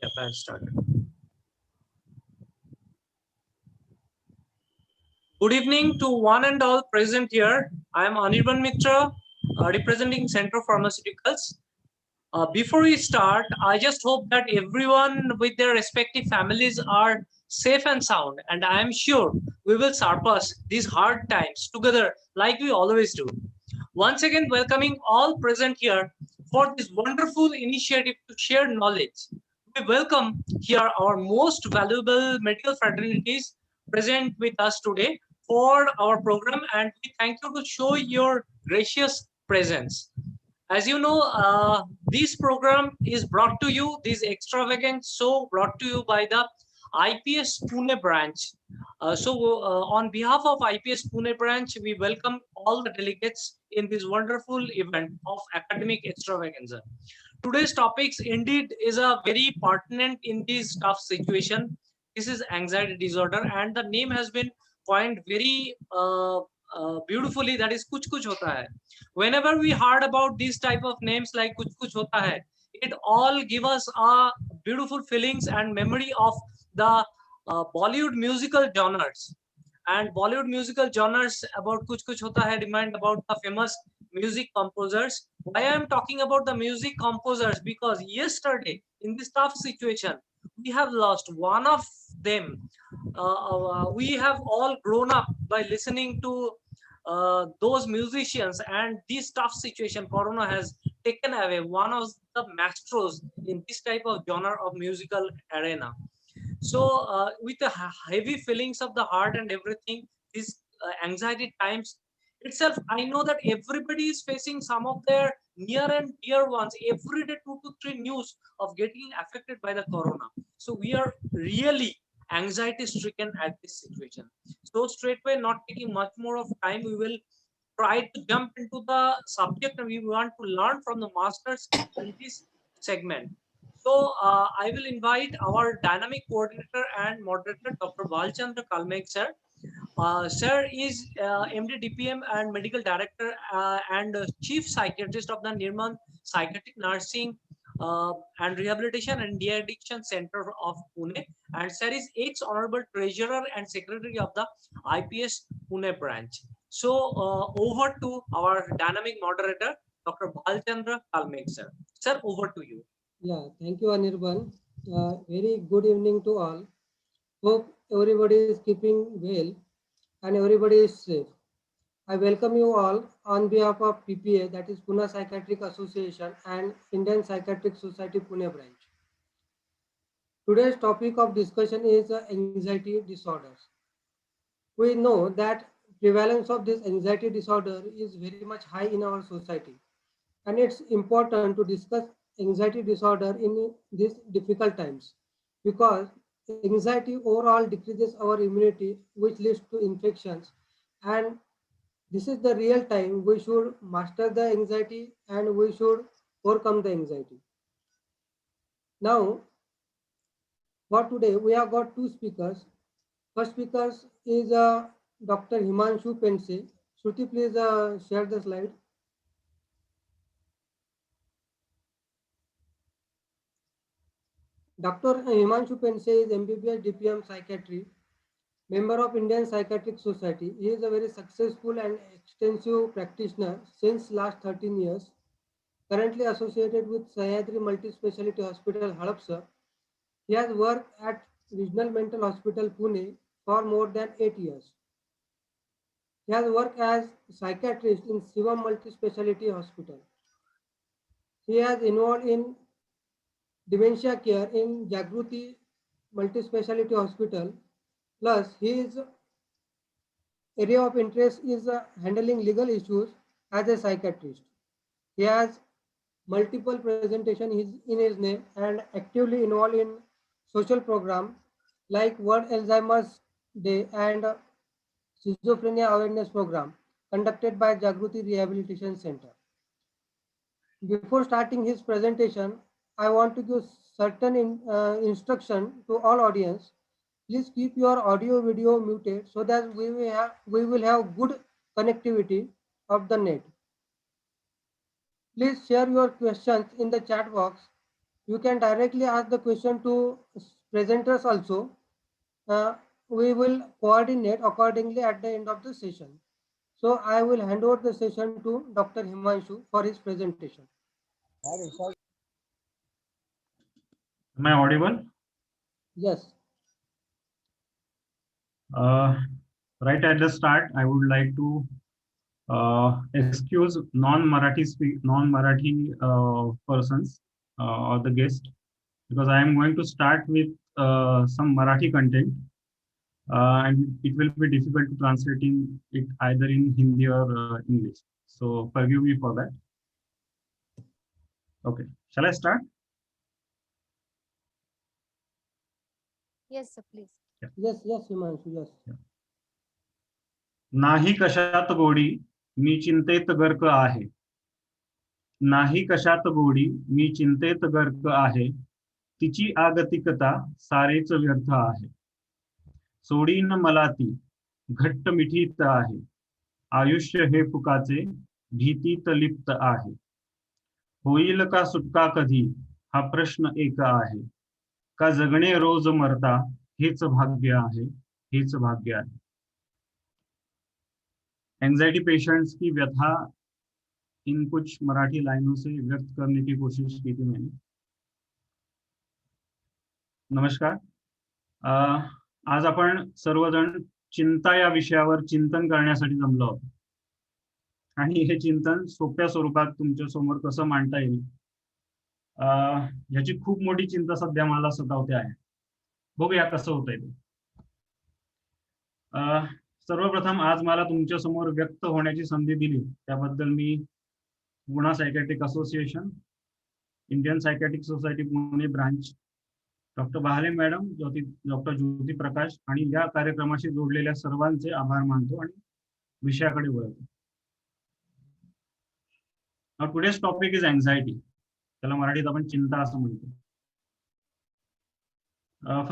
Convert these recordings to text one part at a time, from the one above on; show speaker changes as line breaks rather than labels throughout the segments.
Yeah, I've started. Good evening to one and all present here. I am Anirban Mitra, representing Centro Pharmaceuticals. Before we start, I just hope that everyone with their respective families are safe and sound, and I am sure we will surpass these hard times together like we always do. Once again, welcoming all present here for this wonderful initiative to share knowledge. We welcome here our most valuable medical fraternities present with us today for our program, and we thank you to show your gracious presence. As you know, this program is brought to you, this extravagant show brought to you by the IPS Pune branch. On behalf of IPS Pune branch, we welcome all the delegates in this wonderful event of academic extravaganza. Today's topics indeed is a very pertinent in this tough situation. This is anxiety disorder, and the name has been coined very beautifully. That is kuch kuch hota hai. Whenever we heard about these type of names like kuch kuch hota hai, it all give us a beautiful feelings and memory of the Bollywood musical genres. And Bollywood musical genres about kuch kuch hota hai remind about the famous music composers. Why I am talking about the music composers? Because yesterday in this tough situation, we have lost one of them. We have all grown up by listening to those musicians, and this tough situation, Corona has taken away one of the maestros in this type of genre of musical arena. So with the heavy feelings of the heart and everything, these anxiety times itself, I know that everybody is facing some of their near and dear ones every day, 2 to 3 news of getting affected by the corona. So we are really anxiety stricken at this situation. So straightway, not taking much more of time, we will try to jump into the subject, and we want to learn from the masters in this segment. So I will invite our dynamic coordinator and moderator, Dr. Balchandra Kalmek, sir. Sir is MD DPM and medical director and chief psychiatrist of the Nirman Psychiatric Nursing and Rehabilitation and De-Addiction Center of Pune. And sir is ex-honorable treasurer and secretary of the IPS Pune branch. So over to our dynamic moderator, Dr. Balchandra Kalmek, sir. Sir, over to you.
Yeah, thank you, Anirban. Very good evening to all. Hope everybody is keeping well and everybody is safe. I welcome you all on behalf of PPA, that is Pune Psychiatric Association, and Indian Psychiatric Society Pune branch. Today's topic of discussion is anxiety disorders. We know that prevalence of this anxiety disorder is very much high in our society, and it's important to discuss anxiety disorder in these difficult times because anxiety overall decreases our immunity, which leads to infections. And this is the real time we should master the anxiety and we should overcome the anxiety. Now, for today, we have got two speakers. First speaker is Dr. Himanshu Pense. Shruti, please share the slide. Dr. Himanshu Pense is MBBS DPM Psychiatry, member of Indian Psychiatric Society. He is a very successful and extensive practitioner since last 13 years, currently associated with Sahyadri Multi-Speciality Hospital, Hadapsar. He has worked at Regional Mental Hospital, Pune for more than 8 years. He has worked as psychiatrist in Shivam Multi-Speciality Hospital. He has involved in dementia care in Jagruti Multi-Speciality Hospital. Plus, his area of interest is handling legal issues as a psychiatrist. He has multiple presentations in his name and actively involved in social programs like World Alzheimer's Day and Schizophrenia Awareness Program conducted by Jagruti Rehabilitation Center. Before starting his presentation, I want to give certain instruction to all audience. Please keep your audio video muted so that we will have good connectivity of the net. Please share your questions in the chat box You can directly ask the question to presenters also. We will coordinate accordingly at the end of the session. So I will hand over the session to Dr. Himanshu for his presentation.
Am I audible?
Yes.
Right at the start, I would like to excuse non-Marathi persons or the guest, because I am going to start with some Marathi content, and it will be difficult to translating it either in Hindi or English. So forgive me for that. Okay, shall I start?
Yes, sir, please.
Yes, Himanshu, yes.
नाही कशात गोडी मी चिंतेत गर्क आहे. नाही कशात गोडी मी चिंतेत गर्क आहे. तिची आगतिकता सारेच व्यर्थ आहे. सोडीन मला ती घट्ट मिठीत आहे. आयुष्य हे फुकाचे भीतीत लिप्त आहे. होईल का सुटका कधी हा प्रश्न एक आहे. का जगणे रोज मरता हेच भाग्य आहे. हेच भाग्य आहे. एंजाइटी पेशेंट्स की व्यथा इन कुछ मराठी लाइनों से व्यक्त करने की कोशिश की थी मैंने. नमस्कार. आज आपण सर्वजण चिंता या विषयावर चिंतन करण्यासाठी जमलो आहोत. आणि हे चिंतन सोप्या स्वरूपात तुमच्या समोर कसं मांडता येईल याची खूप मोठी चिंता सध्या मला सतावते आहे. बघूया कसं होतंय ते. सर्वप्रथम आज मला तुमच्या समोर व्यक्त होण्याची संधी दिली त्याबद्दल मी Pune psychiatric association, Indian psychiatric society Pune branch, doctor Bahale madam, doctor Jyoti Prakash आणि या कार्यक्रमाशी जोडलेल्या सर्वांचे आभार मानतो आणि विषयाकडे वळतो. Now today's topic is anxiety. त्याला मराठीत आपण चिंता असं म्हणतो.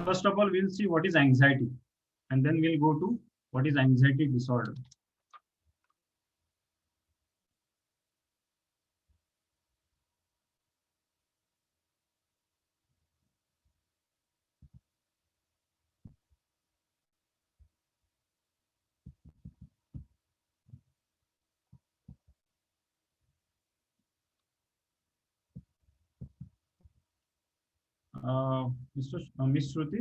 First of all, we'll see what is anxiety, and then we'll go to what is anxiety disorder. Miss Shruti?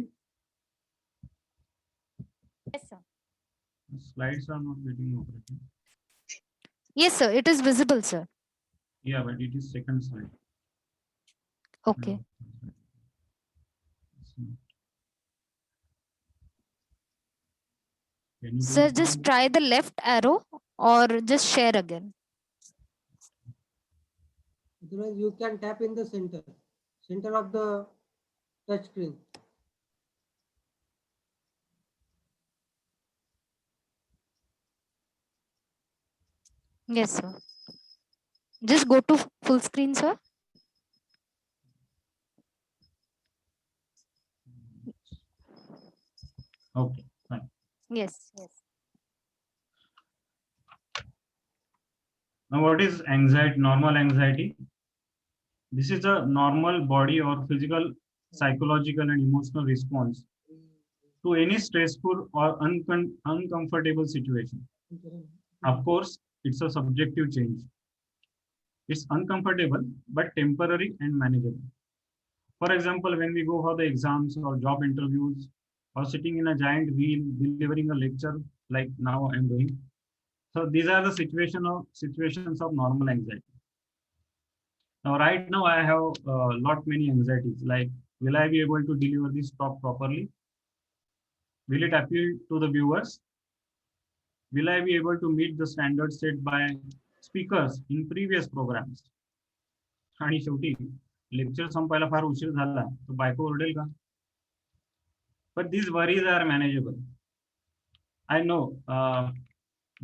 Yes, sir.
Slides are not getting operating.
Yes, sir. It is visible, sir.
Yeah, but it is second slide.
Okay.
Can you do
Sir,
it
just
now?
try the left arrow or just share again.
Otherwise, you can tap in the center of the touch screen.
Yes, sir. Just go to full screen, sir.
Okay, fine.
Yes.
Now, what is anxiety? Normal anxiety. This is a normal body or physical, psychological, and emotional response to any stressful or uncomfortable situation. Of course, it's a subjective change. It's uncomfortable, but temporary and manageable. For example, when we go for the exams or job interviews or sitting in a giant wheel delivering a lecture like now I'm doing. So these are the situations of normal anxiety. Now, right now I have lot many anxieties, like will I be able to deliver this talk properly? Will it appeal to the viewers? Will I be able to meet the standards set by speakers in previous programs? आणि शेवटी lecture संपायला फार उशीर झाला तर बायको ओरडेल का? But these worries are manageable. I know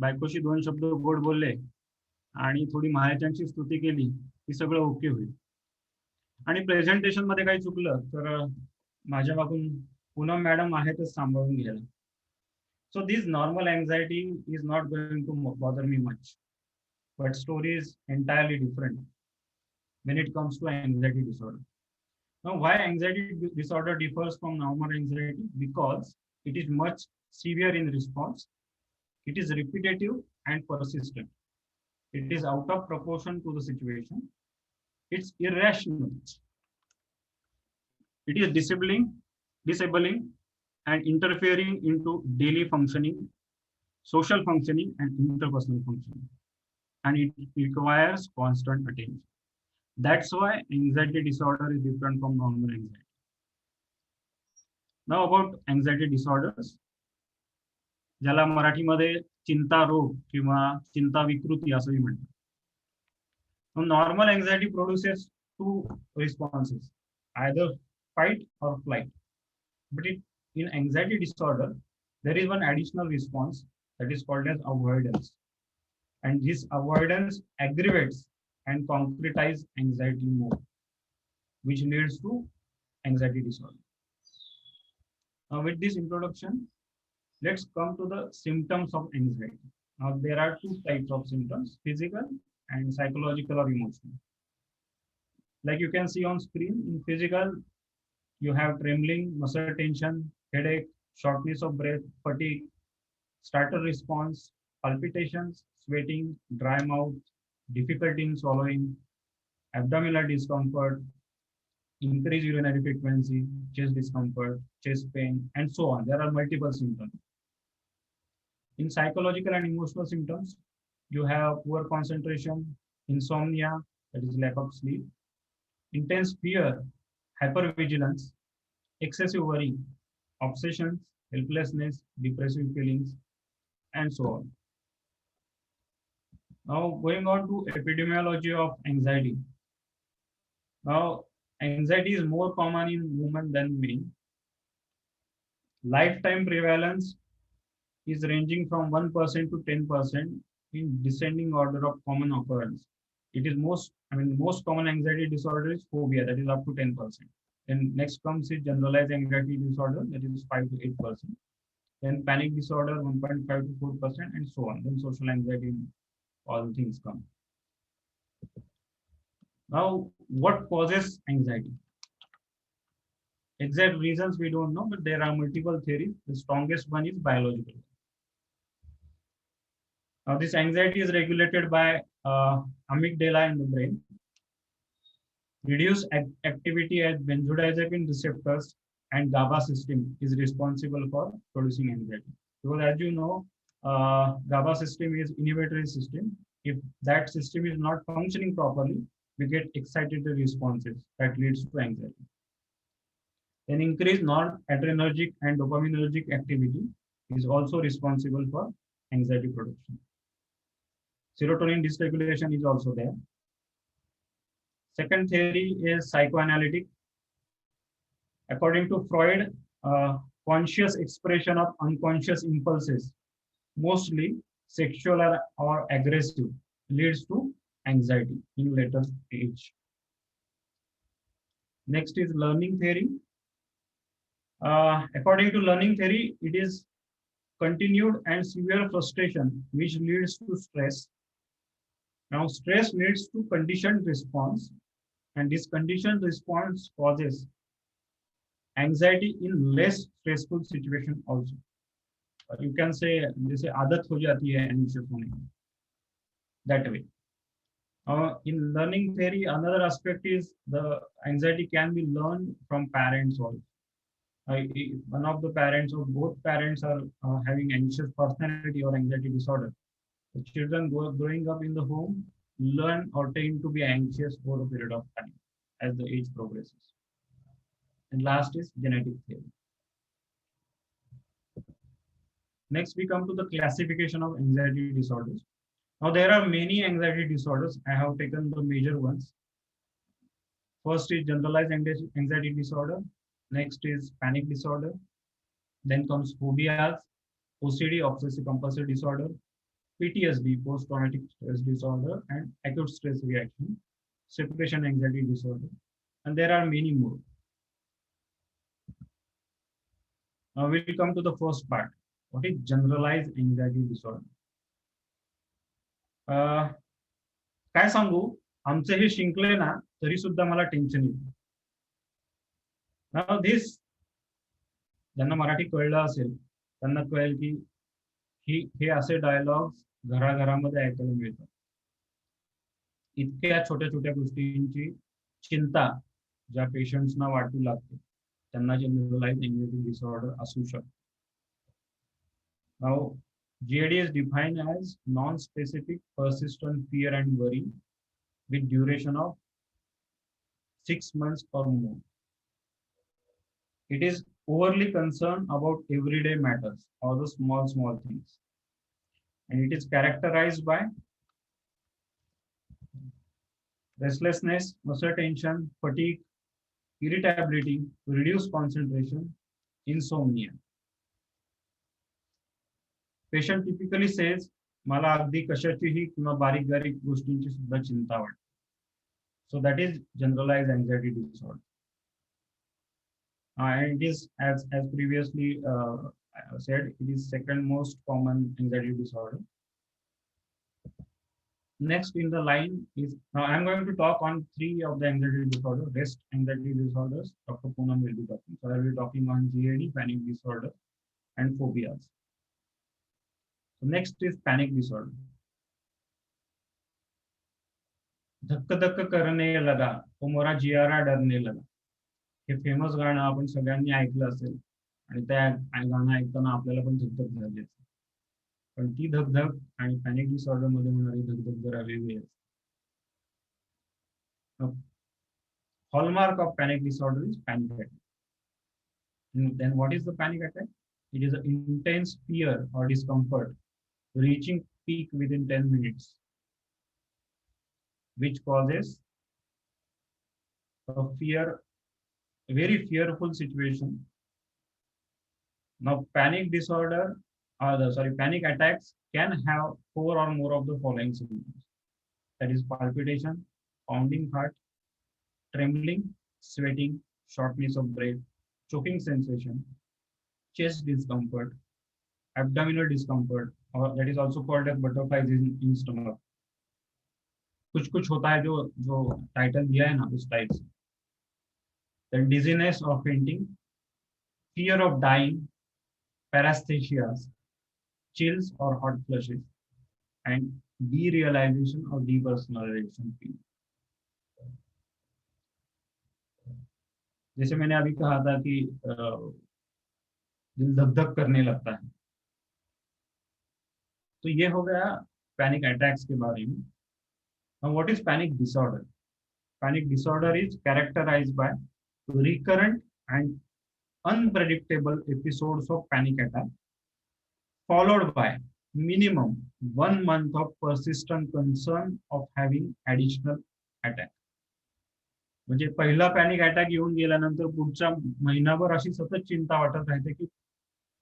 बायकोशी 2 शब्द गोड बोलले आणि थोडी महाराजांची स्तुती केली की सगळं ओके होईल. आणि प्रेझेंटेशन मध्ये काही चुकलं तर माझ्या मागून पूनम मॅडम आहेतच सांभाळून घ्यायला. So this normal anxiety is not going to bother me much, but story is entirely different when it comes to anxiety disorder. Now, why anxiety disorder differs from normal anxiety? Because it is much severe in response. It is repetitive and persistent. It is out of proportion to the situation. It's irrational. It is disabling, and interfering into daily functioning, social functioning, and interpersonal functioning. And it requires constant attention. That's why anxiety disorder is different from normal anxiety. Now about anxiety disorders, ज्याला मराठीमध्ये चिंता रोग किंवा चिंता विकृती असंही म्हणतात. Normal anxiety produces two responses, either fight or flight. But in anxiety disorder, there is one additional response that is called as avoidance. And this avoidance aggravates and concretizes anxiety more, which leads to anxiety disorder. Now, with this introduction, let's come to the symptoms of anxiety. Now, there are two types of symptoms, physical and psychological or emotional. Like you can see on screen, in physical, you have trembling, muscle tension, headache, shortness of breath, fatigue, startle response, palpitations, sweating, dry mouth, difficulty in swallowing, abdominal discomfort, increased urinary frequency, chest discomfort, chest pain, and so on. There are multiple symptoms. In psychological and emotional symptoms, you have poor concentration, insomnia, that is lack of sleep, intense fear, hypervigilance, excessive worry, obsessions, helplessness, depressive feelings, and so on. Now, going on to epidemiology of anxiety. Now, anxiety is more common in women than men. Lifetime prevalence is ranging from 1% to 10% in descending order of common occurrence. It is most common anxiety disorder is phobia, that is up to 10%. Then next comes is generalized anxiety disorder, that is 5 to 8%. Then panic disorder, 1.5 to 4%, and so on. Then social anxiety, all things come. Now, what causes anxiety? Exact reasons we don't know, but there are multiple theories. The strongest one is biological. Now, this anxiety is regulated by amygdala in the brain. Reduced activity at benzodiazepine receptors and GABA system is responsible for producing anxiety. Because as you know, GABA system is inhibitory system. If that system is not functioning properly, we get excitatory responses that leads to anxiety. Then increased noradrenergic and dopaminergic activity is also responsible for anxiety production. Serotonin dysregulation is also there. Second theory is psychoanalytic. According to Freud, conscious expression of unconscious impulses, mostly sexual or aggressive, leads to anxiety in later age. Next is learning theory. According to learning theory, it is continued and severe frustration which leads to stress. Now, stress leads to conditioned response, and this conditioned response causes anxiety in less stressful situation also. You can say, जैसे आदत हो जाती है anxious होने की. That way. In learning theory, another aspect is the anxiety can be learned from parents also. One of the parents or both parents are having anxious personality or anxiety disorder. The children growing up in the home learn or tend to be anxious for a period of time as the age progresses. And last is genetic theory. Next, we come to the classification of anxiety disorders. Now, there are many anxiety disorders. I have taken the major ones. First is generalized anxiety disorder. Next is panic disorder. Then comes phobias, OCD, obsessive compulsive disorder, PTSD, post-traumatic stress disorder, and acute stress reaction, separation anxiety disorder. And there are many more. Now we will come to the first part. What is generalized anxiety disorder? काय सांगू, आमचे हे शिंकले ना तरी सुद्धा मला tension येते. Now this, ज्यांना मराठी कळलं असेल त्यांना कळेल की हे असे डायलॉग्स घराघरामध्ये ऐकायला मिळतात. इतक्या छोट्या छोट्या गोष्टींची चिंता ज्या पेशंट्सना वाटू लागते त्यांना जनरलाइज्ड एंजाइटी डिसऑर्डर असू शकतो. Now, GAD is defined as non-specific persistent fear and worry with duration of 6 months or more. It is overly concerned about everyday matters or the small things. And it is characterized by restlessness, muscle tension, fatigue, irritability, reduced concentration, insomnia. Patient typically says, मला अगदी कशाचीही किंवा बारीक बारीक गोष्टींची सुद्धा चिंता वाटते. So that is generalized anxiety disorder. And it is, as previously said, it is second most common anxiety disorder. Next in the line is, now I'm going to talk on 3 of the anxiety disorder, rest anxiety disorders. Dr. Poonam will be talking. So I will be talking on GAD, panic disorder, and phobias. So next is panic disorder. धक्क धक्क करने लगा तो मोरा जियारा डरने लगा. हे famous गाणं आपण सगळ्यांनी ऐकलं असेल आणि त्या गाणं ऐकताना आपल्याला पण धगधग झाली असेल. पण ती धगधग आणि पॅनिक डिसऑर्डर मध्ये होणारी धगधग जरा वेगळी असते. Hallmark of panic disorder is panic attack. And then what is the panic attack? It is an intense fear or discomfort reaching peak within 10 minutes, which causes a very fearful situation. Now, panic attacks can have 4 or more of the following symptoms. That is palpitation, pounding heart, trembling, sweating, shortness of breath, choking sensation, chest discomfort, abdominal discomfort, or that is also called as butterflies in stomach. कुछ होता है जो title दिया है ना उस type से. Then dizziness or fainting, fear of dying, paresthesias, chills or hot flushes, and derealization or depersonalization feeling. जैसे मैंने अभी कहा था कि दिल धक धक करने लगता है, तो ये हो गया पैनिक अटैक्स के बारे में. Now, what is panic disorder? Panic disorder is characterized by recurrent and unpredictable episodes of panic attack, followed by minimum 1 month of persistent concern of having additional attack. म्हणजे पहिला पॅनिक अटॅक येऊन गेल्यानंतर पुढच्या महिनाभर अशी सतत चिंता वाटत राहते की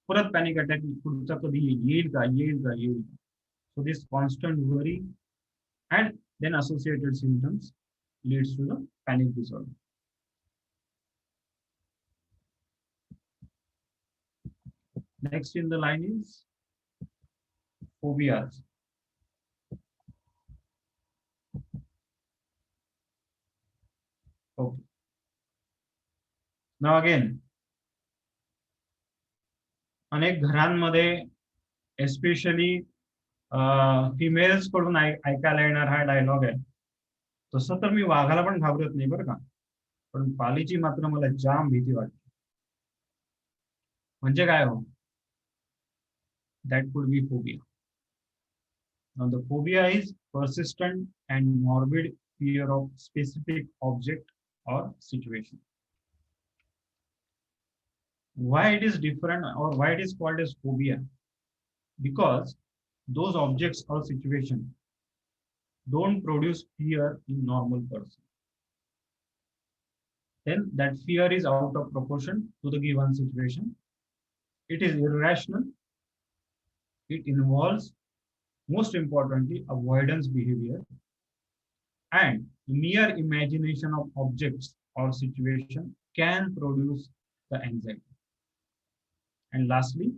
परत पॅनिक अटॅक पुढचा कधी येईल का. So this constant worry and then associated symptoms leads to the panic disorder. Next in the line is phobias. Okay. Now again, अनेक घरांमध्ये एस्पेशली फिमेल्स कडून ऐकायला येणार हा डायलॉग आहे. तसं तर मी वाघाला पण घाबरत नाही बरं का, पण पालीची मात्र मला जाम भीती वाटते. म्हणजे काय हो, that could be phobia. Now the phobia is persistent and morbid fear of specific object or situation. Why it is different or why it is called as phobia? Because those objects or situation don't produce fear in normal person. Then that fear is out of proportion to the given situation. It is irrational. It involves, most importantly, avoidance behavior and mere imagination of objects or situation can produce the anxiety. And lastly,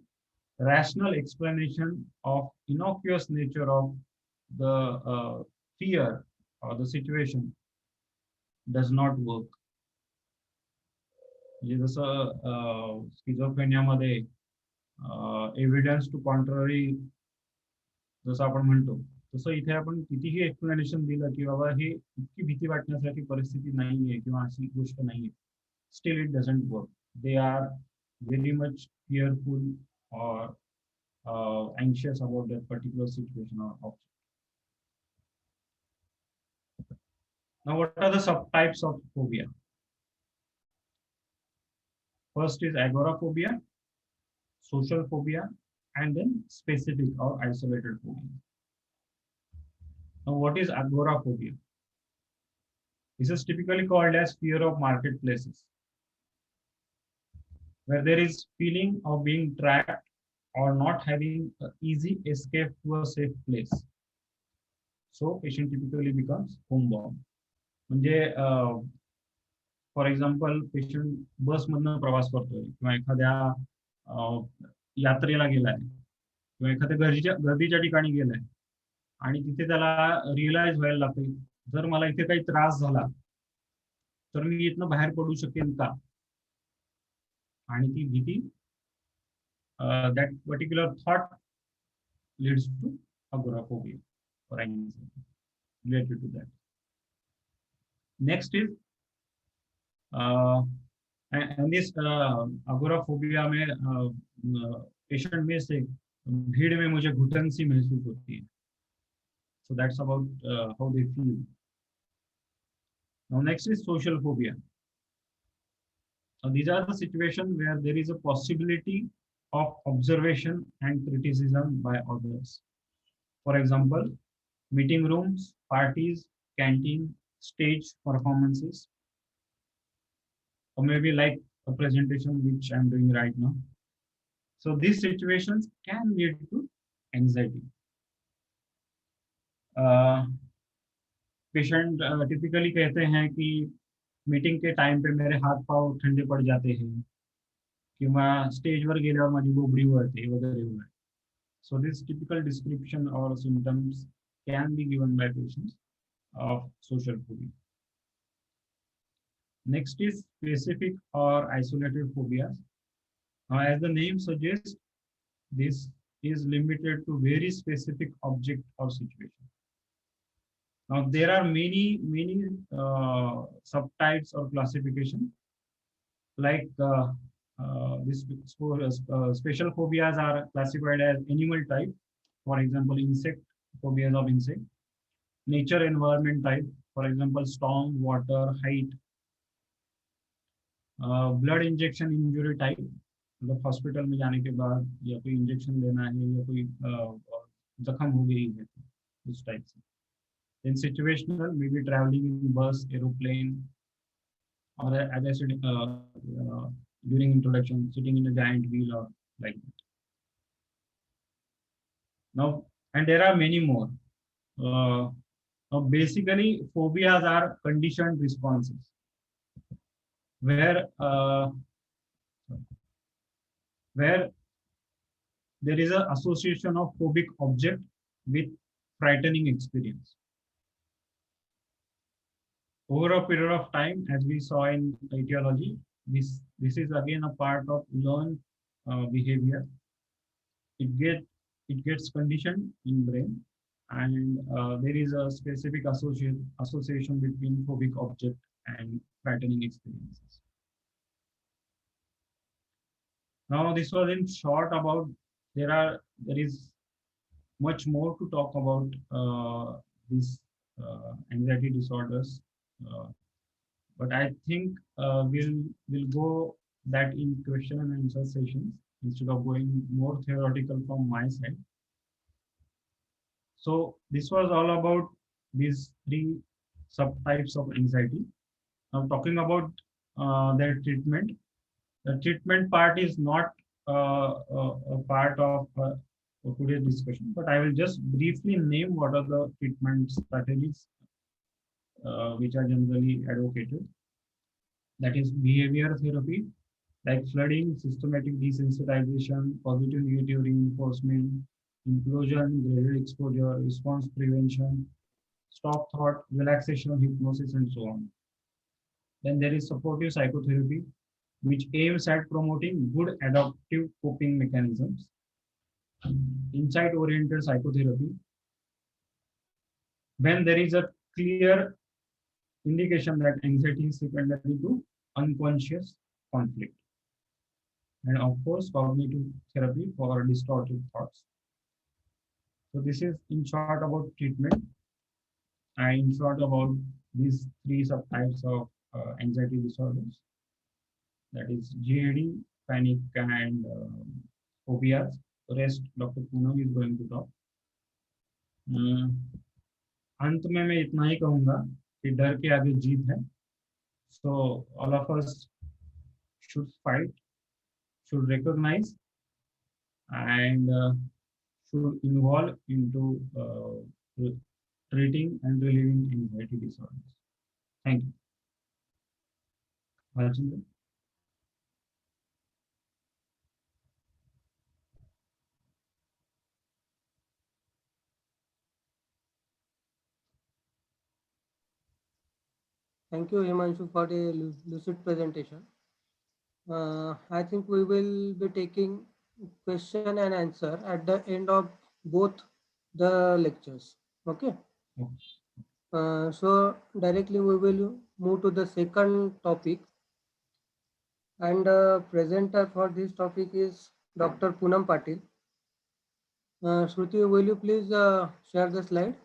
rational explanation of innocuous nature of the fear or the situation does not work. म्हणजे जसं स्किझोफ्रेनियामध्ये evidence to contrary जसं आपण म्हणतो, तसं इथे आपण कितीही explanation दिलं की बाबा हे इतकी भीती वाटण्यासारखी परिस्थिती नाहीये किंवा अशी गोष्ट नाहीये, still it doesn't work. They are very much fearful or anxious about that particular situation or object. Now, what are the subtypes of phobia? First is agoraphobia, social phobia, and then specific or isolated phobia. Now, what is agoraphobia? This is typically called as fear of marketplaces, where there is feeling of being trapped or not having an easy escape to a safe place. So, patient typically becomes homebound. म्हणजे for example patient बसमधनं प्रवास करतोय किंवा एखाद्या यात्रेला गेलाय किंवा एखाद्या गर्दीच्या ठिकाणी गेलाय आणि तिथे त्याला रिअलाइज व्हायला लागते, जर मला इथे काही त्रास झाला तर मी इथनं बाहेर पडू शकेन का, आणि ती भीती that particular thought leads to agoraphobia or anxiety related to that. Next is and this agoraphobia में पेशेंट में से भीड़ में मुझे घुटन सी महसूस होती है. So that's about how they feel. Now next is social phobia. Now these are the situations where there is a possibility of observation and criticism by others. For example, meeting rooms, parties, canteen, stage performances, or maybe like a presentation which I'm doing right now. So these situations can lead to anxiety. Patient typically कहते हैं कि meeting के time पे मेरे हाथ पाव ठंडे पड़ जाते हैं किंवा स्टेजवर गेल्यावर माझी बोबडी वळते वगैरे वगैरे. So this typical description or symptoms can be given by patients of social phobia. Next is specific or isolated phobias. Now, as the name suggests, this is limited to very specific object or situation. Now, there are many subtypes or classification. Like this special phobias are classified as animal type. For example, insect phobias of insect. Nature environment type. For example, storm, water, height. Blood injection injury type, मतलब hospital में जाने के बाद या कोई injection लेना है या कोई जख्म हो गई है उस टाइप से. Then situational, may be travelling in bus, aeroplane, और as I said during introduction, sitting in a giant wheel और like that. Now and there are many more. Basically phobias are conditioned responses where there is an association of phobic object with frightening experience. Over a period of time, as we saw in etiology, this is again a part of learned behavior. It gets conditioned in brain, and there is a specific association between phobic object and frightening experiences. Now, this was in short about, there is much more to talk about these anxiety disorders, but I think we'll go that in question and answer sessions instead of going more theoretical from my side. So this was all about these three subtypes of anxiety. Now, talking about their treatment, the treatment part is not a part of today's discussion, but I will just briefly name what are the treatment strategies which are generally advocated. That is behavior therapy, like flooding, systematic desensitization, positive negative reinforcement, inclusion, graded exposure, response prevention, stop thought, relaxation, hypnosis, and so on. Then there is supportive psychotherapy, which aims at promoting good adaptive coping mechanisms, insight-oriented psychotherapy, when there is a clear indication that anxiety is secondary to unconscious conflict, and of course, cognitive therapy for distorted thoughts. So this is in short about treatment and in short about these three subtypes of anxiety disorders. That is GAD, panic, and phobias. The rest, Dr. Poonam is going to talk. अंत में मैं इतना ही कहूंगा कि डर के आगे जीत है. So all of us should fight, should recognize, and should involve into treating and relieving anxiety disorders. Thank you. Rajendra?
Thank you, Himanshu, for the lucid presentation. I think we will be taking question and answer at the end of both the lectures. Okay. So directly we will move to the second topic. And the presenter for this topic is Dr. Poonam Patil. Shruti, will you please share the slide?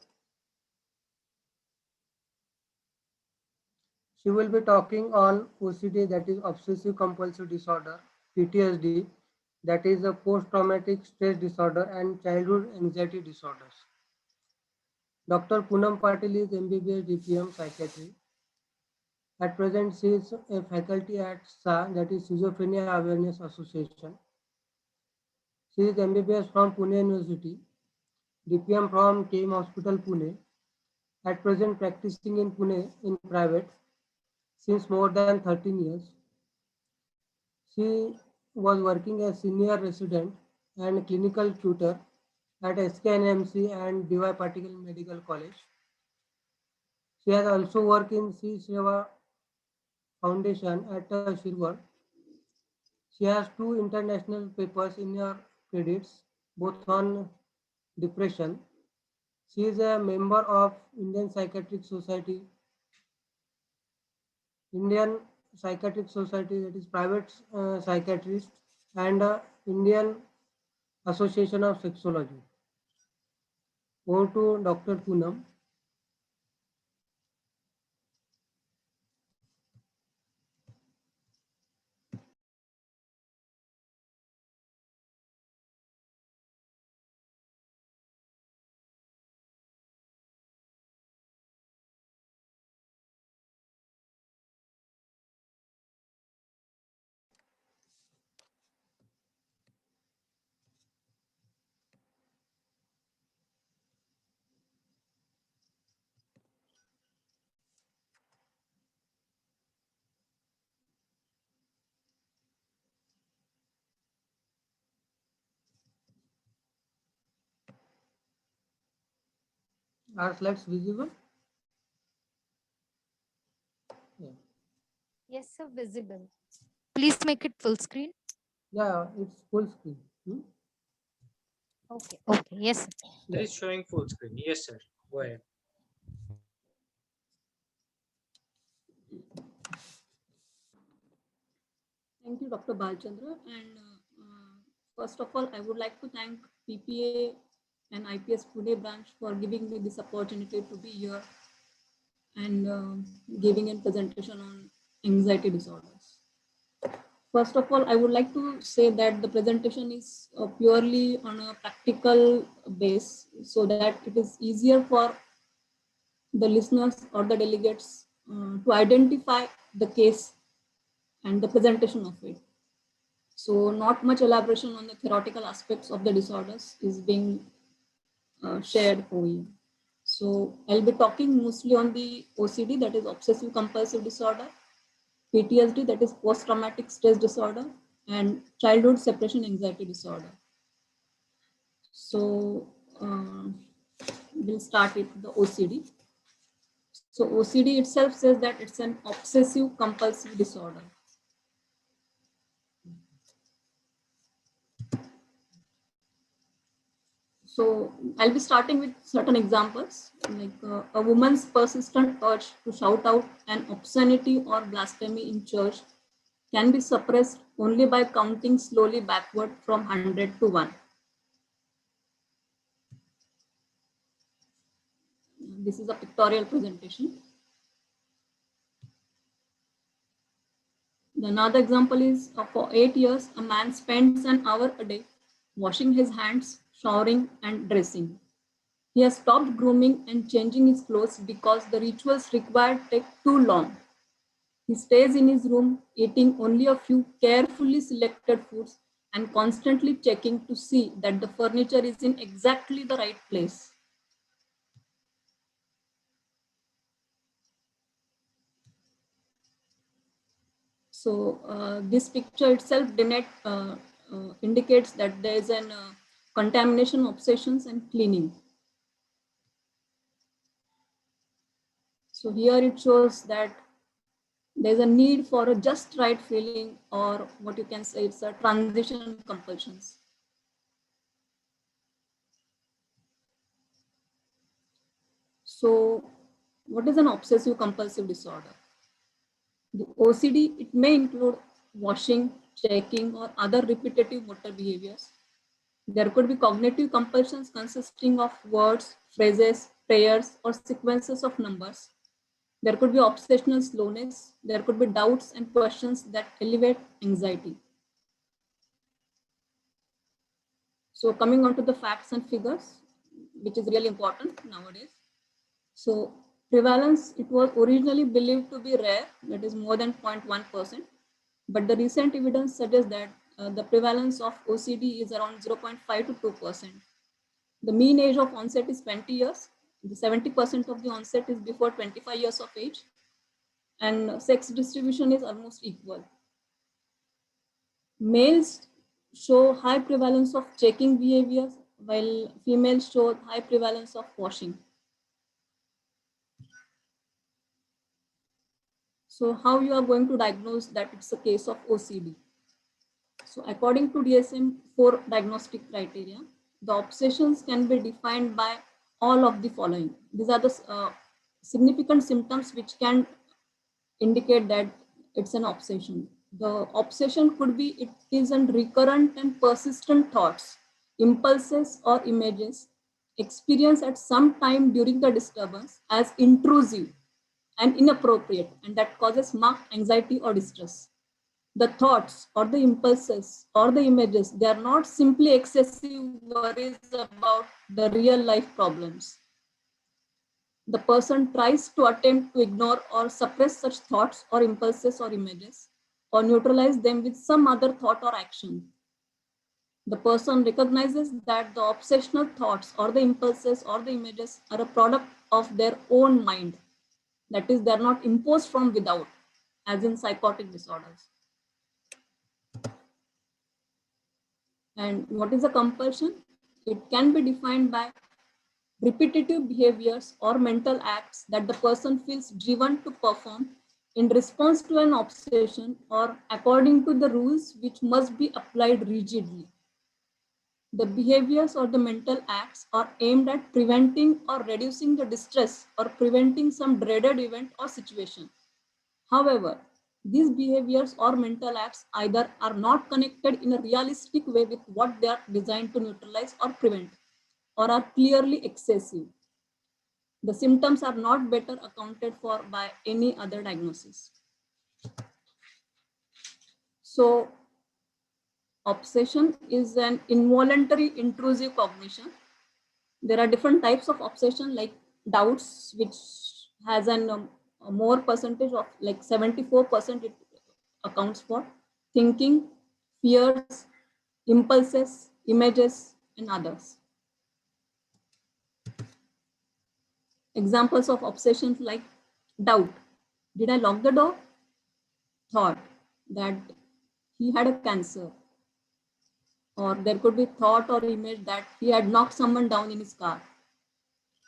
She will be talking on OCD, that is obsessive compulsive disorder, PTSD, that is a post-traumatic stress disorder, and childhood anxiety disorders. Dr. Poonam Patil is MBBS DPM Psychiatry. At present, she is a faculty at SA, that is Schizophrenia Awareness Association. She is MBBS from Pune University, DPM from KIM Hospital, Pune. At present, practicing in Pune in private since more than 13 years. She was working as senior resident and clinical tutor at SKNMC and DY Patil Medical College. She has also worked in Sri Seva Foundation at Shirwar. She has 2 international papers in her credits, both on depression. She is a member of Indian Psychiatric Society, Indian Psychiatric Society, that is private psychiatrist, and Indian Association of Sexology. Over to Dr. Poonam. Are slides visible? Yeah.
Yes, sir, visible. Please make it full screen.
Yeah, it's full screen.
Okay. Okay. Yes, sir.
It is showing full screen. Yes, sir. Go ahead.
Thank you, Dr. Balchandra. And first of all, I would like to thank PPA and IPS Pune branch for giving me this opportunity to be here and giving a presentation on anxiety disorders. First of all, I would like to say that the presentation is purely on a practical base so that it is easier for the listeners or the delegates to identify the case and the presentation of it. So not much elaboration on the theoretical aspects of the disorders is being shared over here. So I'll be talking mostly on the OCD, that is obsessive compulsive disorder, PTSD, that is post-traumatic stress disorder, and childhood separation anxiety disorder. So we'll start with the OCD. So OCD itself says that it's an obsessive compulsive disorder. So I'll be starting with certain examples, like a woman's persistent urge to shout out an obscenity or blasphemy in church can be suppressed only by counting slowly backward from 100 to 1. This is a pictorial presentation. Another example is for 8 years, a man spends an hour a day washing his hands, showering, and dressing. He has stopped grooming and changing his clothes because the rituals required take too long. He stays in his room, eating only a few carefully selected foods and constantly checking to see that the furniture is in exactly the right place. So this picture itself indicates that there is an contamination, obsessions, and cleaning. So here it shows that there's a need for a just right feeling, or what you can say, it's a transition compulsions. So what is an obsessive compulsive disorder? The OCD, it may include washing, checking, or other repetitive motor behaviors. There could be cognitive compulsions consisting of words, phrases, prayers, or sequences of numbers. There could be obsessional slowness. There could be doubts and questions that elevate anxiety. So coming on to the facts and figures, which is really important nowadays. So prevalence, it was originally believed to be rare, that is more than 0.1%. But the recent evidence suggests that the prevalence of OCD is around 0.5 to 2%. The mean age of onset is 20 years. The 70% of the onset is before 25 years of age. And sex distribution is almost equal. Males show high prevalence of checking behaviors, while females show high prevalence of washing. So how you are going to diagnose that it's a case of OCD? So according to DSM-4 diagnostic criteria, the obsessions can be defined by all of the following. These are the significant symptoms which can indicate that it's an obsession. The obsession could be, it is a recurrent and persistent thoughts, impulses, or images experienced at some time during the disturbance as intrusive and inappropriate, and that causes marked anxiety or distress. The thoughts or the impulses or the images, they are not simply excessive worries about the real life problems. The person tries to attempt to ignore or suppress such thoughts or impulses or images, or neutralize them with some other thought or action. The person recognizes that the obsessional thoughts or the impulses or the images are a product of their own mind. That is, they are not imposed from without, as in psychotic disorders. And what is a compulsion? It can be defined by repetitive behaviors or mental acts that the person feels driven to perform in response to an obsession or according to the rules which must be applied rigidly. The behaviors or the mental acts are aimed at preventing or reducing the distress or preventing some dreaded event or situation. However, these behaviors or mental acts either are not connected in a realistic way with what they are designed to neutralize or prevent, or are clearly excessive. The symptoms are not better accounted for by any other diagnosis. So, obsession is an involuntary intrusive cognition. There are different types of obsession, like doubts, which has a more percentage of like 74% it accounts for, thinking, fears, impulses, images, and others. Examples of obsessions like doubt. Did I lock the door? Thought that he had a cancer. Or there could be thought or image that he had knocked someone down in his car.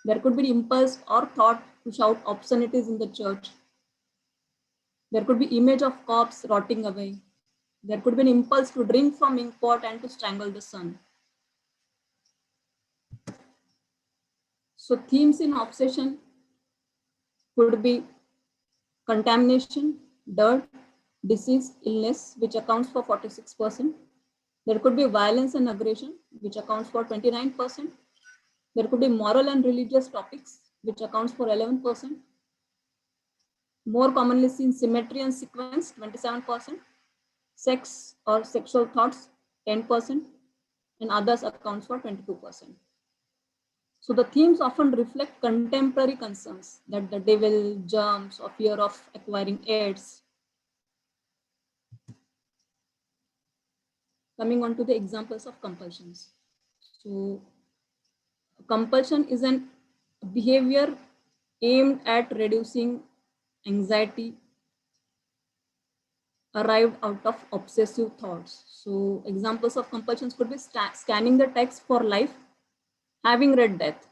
There could be impulse or thought to shout obscenities in the church. There could be image of corpse rotting away. There could be an impulse to drink from ink pot and to strangle the sun. So themes in obsession could be contamination, dirt, disease, illness, which accounts for 46%. There could be violence and aggression, which accounts for 29%. There could be moral and religious topics, which accounts for 11%. More commonly seen, symmetry and sequence, 27%. Sex or sexual thoughts, 10%. And others accounts for 22%. So the themes often reflect contemporary concerns that the devil, germs, or fear of acquiring AIDS. Coming on to the examples of compulsions. So compulsion is an behavior aimed at reducing anxiety arrived out of obsessive thoughts. So examples of compulsions could be scanning the text for life, having read death,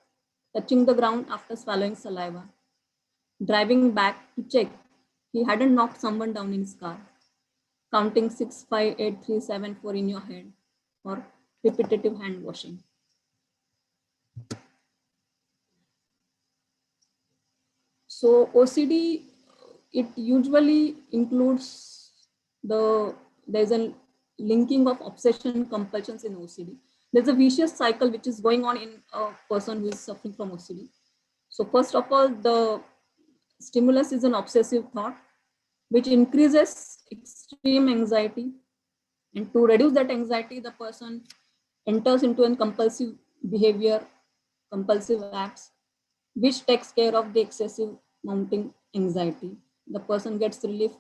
touching the ground after swallowing saliva, driving back to check he hadn't knocked someone down in his car, counting 6, 5, 8, 3, 7, 4 in your head, or repetitive hand washing. So OCD, it usually includes there's a linking of obsession compulsions in OCD. There's a vicious cycle which is going on in a person who is suffering from OCD. So first of all, the stimulus is an obsessive thought, which increases extreme anxiety. And to reduce that anxiety, the person enters into a compulsive behavior, compulsive acts, which takes care of the excessive mounting anxiety. The person gets relief.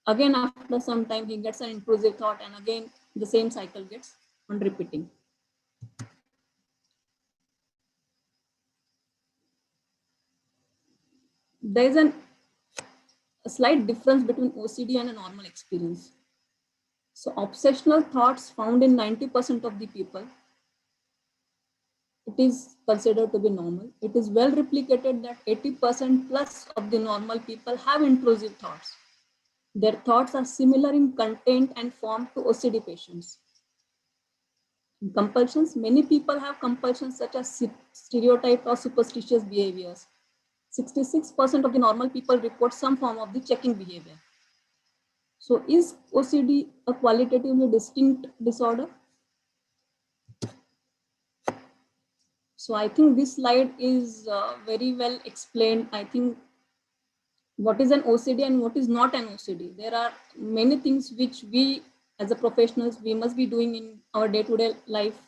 Again, after some time, he gets an intrusive thought, and again, the same cycle gets on repeating. There is a slight difference between OCD and a normal experience. So obsessional thoughts found in 90% of the people, it is considered to be normal. It is well replicated that 80% plus of the normal people have intrusive thoughts. Their thoughts are similar in content and form to OCD patients. In compulsions, many people have compulsions such as stereotyped or superstitious behaviors. 66% of the normal people report some form of the checking behavior. So is OCD a qualitatively distinct disorder? So I think this slide is very well explained. I think what is an OCD and what is not an OCD. There are many things which we as a professionals, we must be doing in our day-to-day life,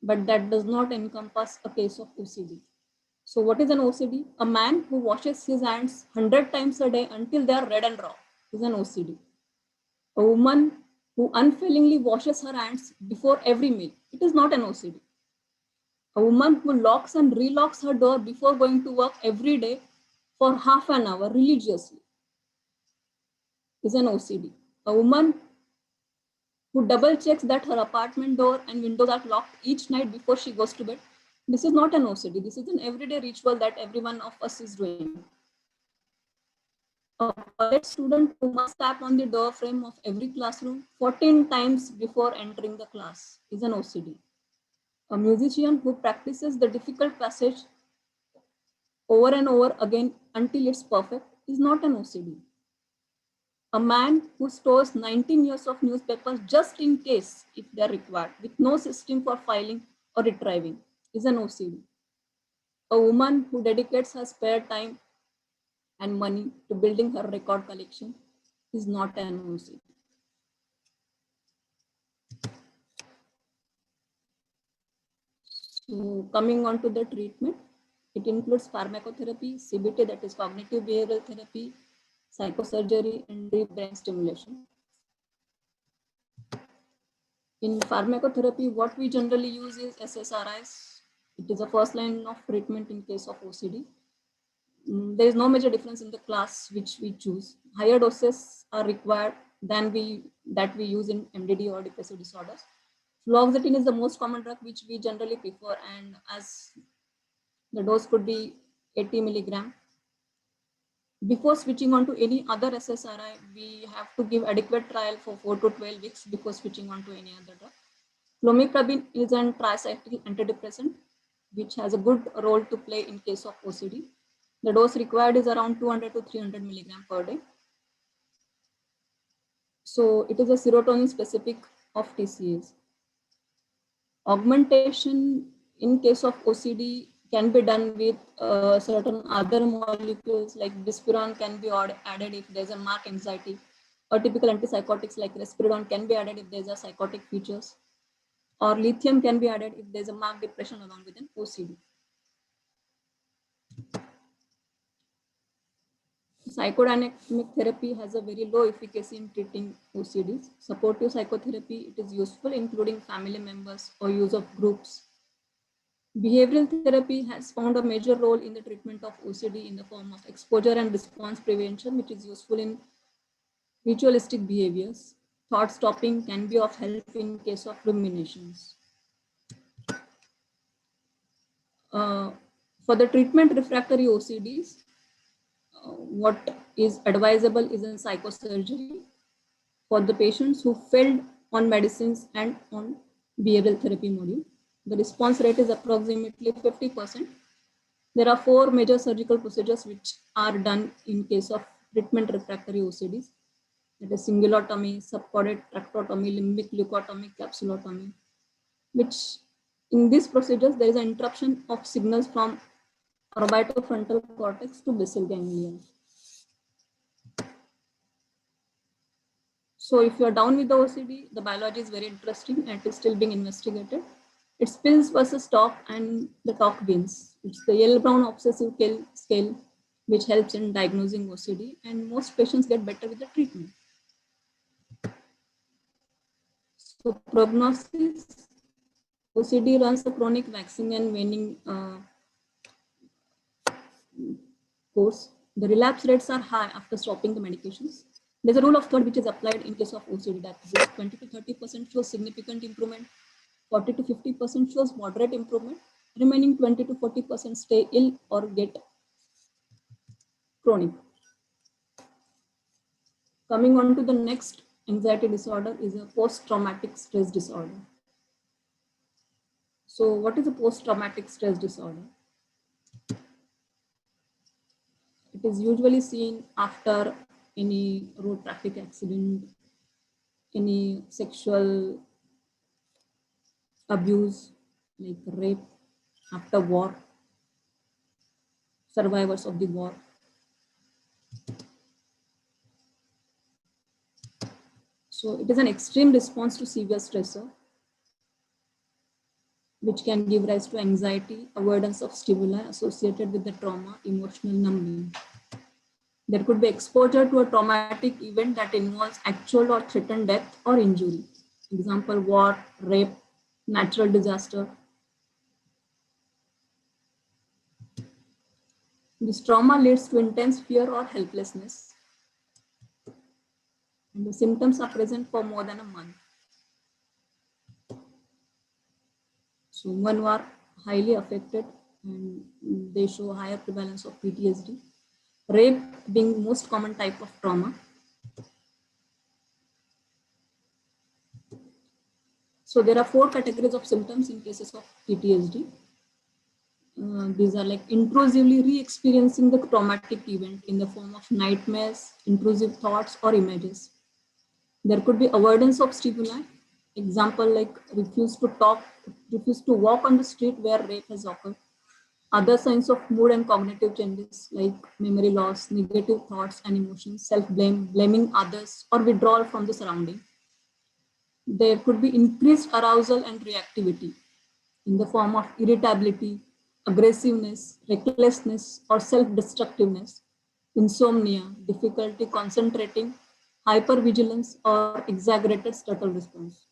but that does not encompass a case of OCD. So what is an OCD? A man who washes his hands 100 times a day until they are red and raw is an OCD. A woman who unfailingly washes her hands before every meal, it is not an OCD. A woman who locks and relocks her door before going to work every day for half an hour religiously is an OCD. A woman who double checks that her apartment door and windows are locked each night before she goes to bed, this is not an OCD. This is an everyday ritual that every one of us is doing. A college student who must tap on the door frame of every classroom 14 times before entering the class is an OCD. A musician who practices the difficult passage over and over again until it's perfect is not an OCD. A man who stores 19 years of newspapers just in case if they're required with no system for filing or retrieving is an OCD. A woman who dedicates her spare time and money to building her record collection is not an OCD. So coming on to the treatment, it includes pharmacotherapy, CBT, that is cognitive behavioral therapy, psychosurgery, and deep brain stimulation. In pharmacotherapy, what we generally use is SSRIs. It is the first line of treatment in case of OCD. There is no major difference in the class which we choose. Higher doses are required than that we use in MDD or depressive disorders. Fluoxetine is the most common drug which we generally prefer, and as the dose could be 80 milligram. Before switching on to any other SSRI, we have to give adequate trial for 4 to 12 weeks before switching on to any other drug. Clomipramine is a tricyclic antidepressant. which has a good role to play in case of OCD. The dose required is around 200 to 300 milligram per day. So it is a serotonin specific of TCAs. Augmentation in case of OCD can be done with certain other molecules like buspirone can be added if there's a marked anxiety, or typical antipsychotics like risperidone can be added if there's a psychotic features, or lithium can be added if there's a marked depression along with an OCD. Psychodynamic therapy has a very low efficacy in treating OCDs. Supportive psychotherapy, it is useful, including family members or use of groups. Behavioral therapy has found a major role in the treatment of OCD in the form of exposure and response prevention, which is useful in ritualistic behaviors. Thought stopping can be of help in case of ruminations. For the treatment refractory OCDs, what is advisable is in psychosurgery for the patients who failed on medicines and on behavioral therapy module. The response rate is approximately 50%. There are 4 major surgical procedures which are done in case of treatment refractory OCDs. That is cingulotomy, subchoroid tractotomy, limbic leucotomy, capsulotomy, which in these procedures, there is an interruption of signals from orbitofrontal cortex to basal ganglia. So if you are down with the OCD, the biology is very interesting and it is still being investigated. It's pills versus talk, and the talk wins. It's the Yale-Brown obsessive scale, which helps in diagnosing OCD, and most patients get better with the treatment. So prognosis, OCD runs a chronic waxing and waning course. The relapse rates are high after stopping the medications. There's a rule of third which is applied in case of OCD, that is 20 to 30% shows significant improvement, 40 to 50% shows moderate improvement, remaining 20 to 40% stay ill or get chronic. Coming on to the next anxiety disorder is a post-traumatic stress disorder. So what is a post-traumatic stress disorder? It is usually seen after any road traffic accident, any sexual abuse like rape, after war, survivors of the war. So it is an extreme response to severe stressor, which can give rise to anxiety, avoidance of stimuli associated with the trauma, emotional numbing. There could be exposure to a traumatic event that involves actual or threatened death or injury. Example, war, rape, natural disaster. This trauma leads to intense fear or helplessness. And the symptoms are present for more than a month. So women who are highly affected and they show higher prevalence of PTSD. Rape being most common type of trauma. So there are 4 categories of symptoms in cases of PTSD. These are like intrusively re-experiencing the traumatic event in the form of nightmares, intrusive thoughts or images. There could be avoidance of stimuli. Example like refuse to talk, refuse to walk on the street where rape has occurred. Other signs of mood and cognitive changes like memory loss, negative thoughts and emotions, self-blame, blaming others, or withdrawal from the surrounding. There could be increased arousal and reactivity in the form of irritability, aggressiveness, recklessness, or self-destructiveness, insomnia, difficulty concentrating, hypervigilance, or exaggerated startle response.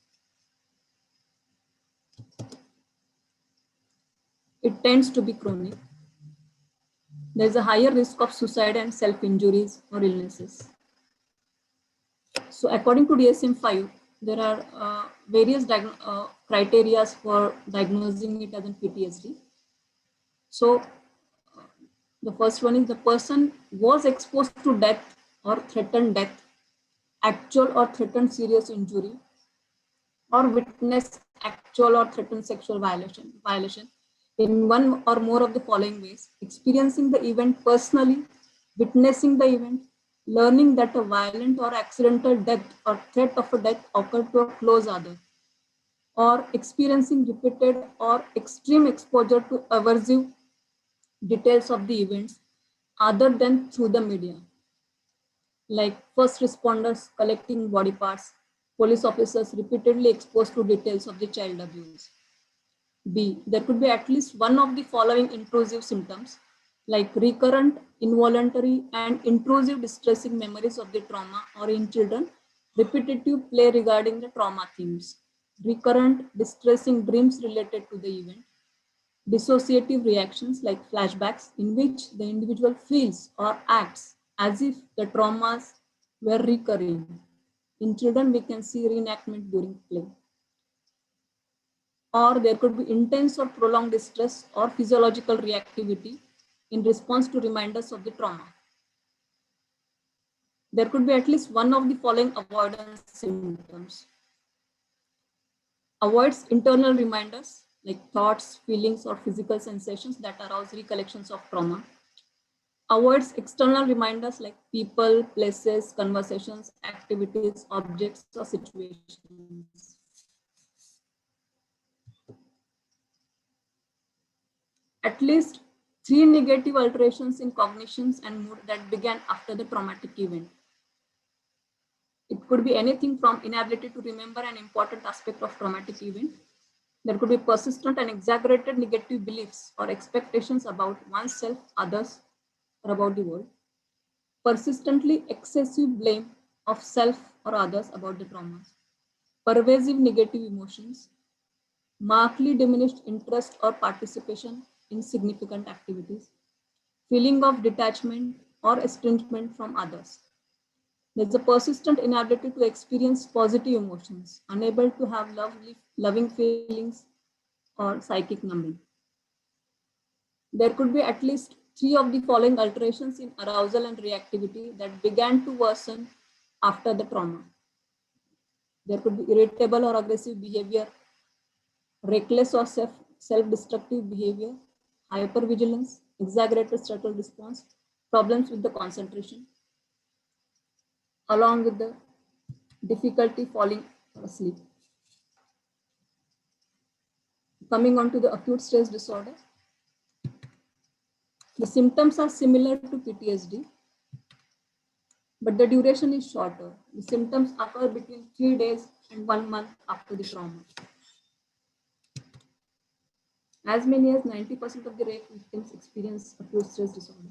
It tends to be chronic. There is a higher risk of suicide and self-injuries or illnesses. So according to DSM-5, there are various criteria for diagnosing it as a PTSD. So the first one is the person was exposed to death or threatened death, actual or threatened serious injury, or witnessed actual or threatened sexual violation, in one or more of the following ways: experiencing the event personally, witnessing the event, learning that a violent or accidental death or threat of a death occurred to a close other, or experiencing repeated or extreme exposure to aversive details of the events other than through the media, like first responders collecting body parts, police officers repeatedly exposed to details of the child abuse. B, there could be at least one of the following intrusive symptoms, like recurrent, involuntary, and intrusive distressing memories of the trauma, or in children, repetitive play regarding the trauma themes, recurrent distressing dreams related to the event, dissociative reactions like flashbacks in which the individual feels or acts as if the traumas were recurring. In children, we can see reenactment during play. Or there could be intense or prolonged distress or physiological reactivity in response to reminders of the trauma. There could be at least one of the following avoidance symptoms. Avoids internal reminders like thoughts, feelings, or physical sensations that arouse recollections of trauma. Avoids external reminders like people, places, conversations, activities, objects, or situations. At least 3 negative alterations in cognitions and mood that began after the traumatic event. It could be anything from inability to remember an important aspect of traumatic event. There could be persistent and exaggerated negative beliefs or expectations about oneself, others, or about the world. Persistently excessive blame of self or others about the traumas. Pervasive negative emotions. Markedly diminished interest or participation in significant activities. Feeling of detachment or estrangement from others. There's a persistent inability to experience positive emotions, unable to have loving feelings, or psychic numbing. There could be at least 3 of the following alterations in arousal and reactivity that began to worsen after the trauma. There could be irritable or aggressive behavior, reckless or self-destructive behavior, hypervigilance, exaggerated struggle response, problems with the concentration, along with the difficulty falling asleep. Coming on to the acute stress disorder, the symptoms are similar to PTSD, but the duration is shorter. The symptoms occur between 3 days and 1 month after the trauma. As many as 90% of the rape victims experience acute stress disorder.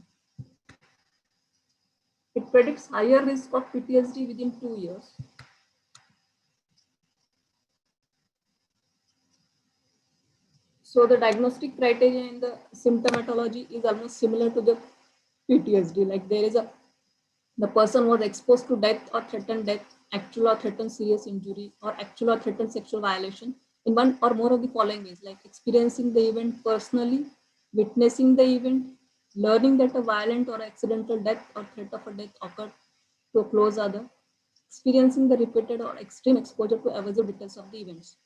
It predicts higher risk of PTSD within 2 years. So the diagnostic criteria in the symptomatology is almost similar to the PTSD. Like the person was exposed to death or threatened death, actual or threatened serious injury, or actual or threatened sexual violation in one or more of the following ways, like experiencing the event personally, witnessing the event, learning that a violent or accidental death or threat of a death occurred to a close other, experiencing the repeated or extreme exposure to aversive details of the events.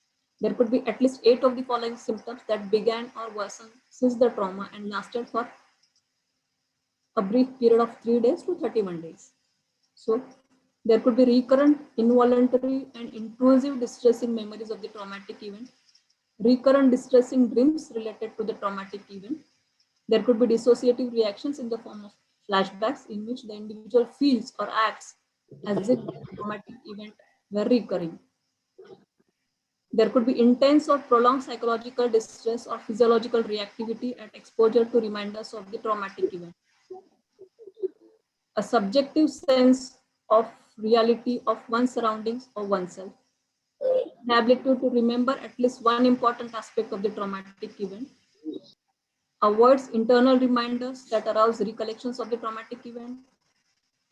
There could be at least 8 of the following symptoms that began or worsened since the trauma and lasted for a brief period of 3 days to 31 days. So there could be recurrent, involuntary, and intrusive distressing memories of the traumatic event, recurrent distressing dreams related to the traumatic event. There could be dissociative reactions in the form of flashbacks in which the individual feels or acts as if the traumatic event were recurring. There could be intense or prolonged psychological distress or physiological reactivity and exposure to reminders of the traumatic event. A subjective sense of reality of one's surroundings or oneself. The ability to remember at least one important aspect of the traumatic event. Avoids internal reminders that arouse recollections of the traumatic event.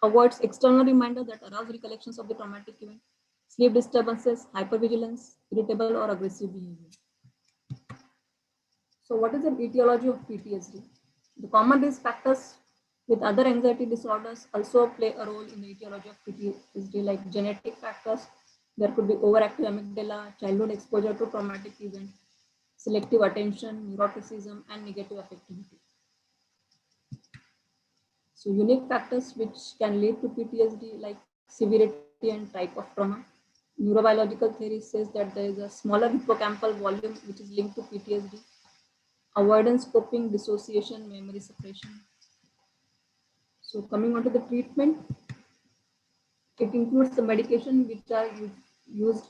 Avoids external reminders that arouse recollections of the traumatic event. Sleep disturbances, hypervigilance, irritable or aggressive behavior. So what is the etiology of PTSD? The common risk factors with other anxiety disorders also play a role in the etiology of PTSD, like genetic factors. There could be overactive amygdala, childhood exposure to traumatic event, selective attention, neuroticism, and negative affectivity. So unique factors which can lead to PTSD, like severity and type of trauma. Neurobiological theory says that there is a smaller hippocampal volume which is linked to PTSD. Avoidance, coping, dissociation, memory suppression. So coming on to the treatment, it includes the medication which are used,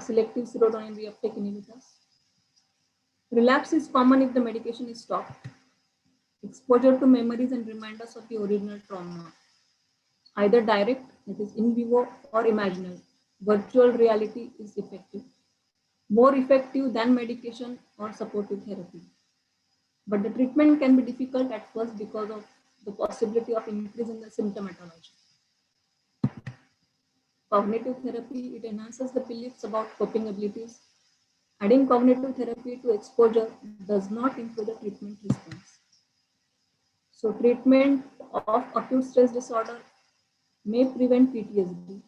selective serotonin reuptake inhibitors. Relapse is common if the medication is stopped. Exposure to memories and reminders of the original trauma, either direct, that is in vivo, or imaginary. Virtual reality is effective, more effective than medication or supportive therapy. But the treatment can be difficult at first because of the possibility of increase in the symptomatology. Cognitive therapy, it enhances the beliefs about coping abilities. Adding cognitive therapy to exposure does not improve the treatment response. So treatment of acute stress disorder may prevent PTSD.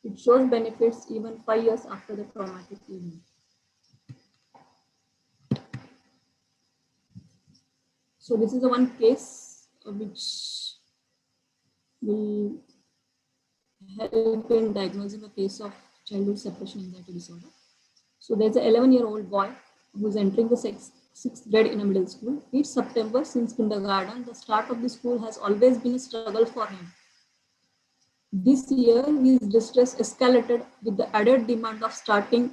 It shows benefits even 5 years after the traumatic event. So this is the one case which will help in diagnosing a case of childhood separation anxiety disorder. So there's an 11-year-old boy who's entering the sixth grade in a middle school. Each September since kindergarten, the start of the school has always been a struggle for him. This year, his distress escalated with the added demand of starting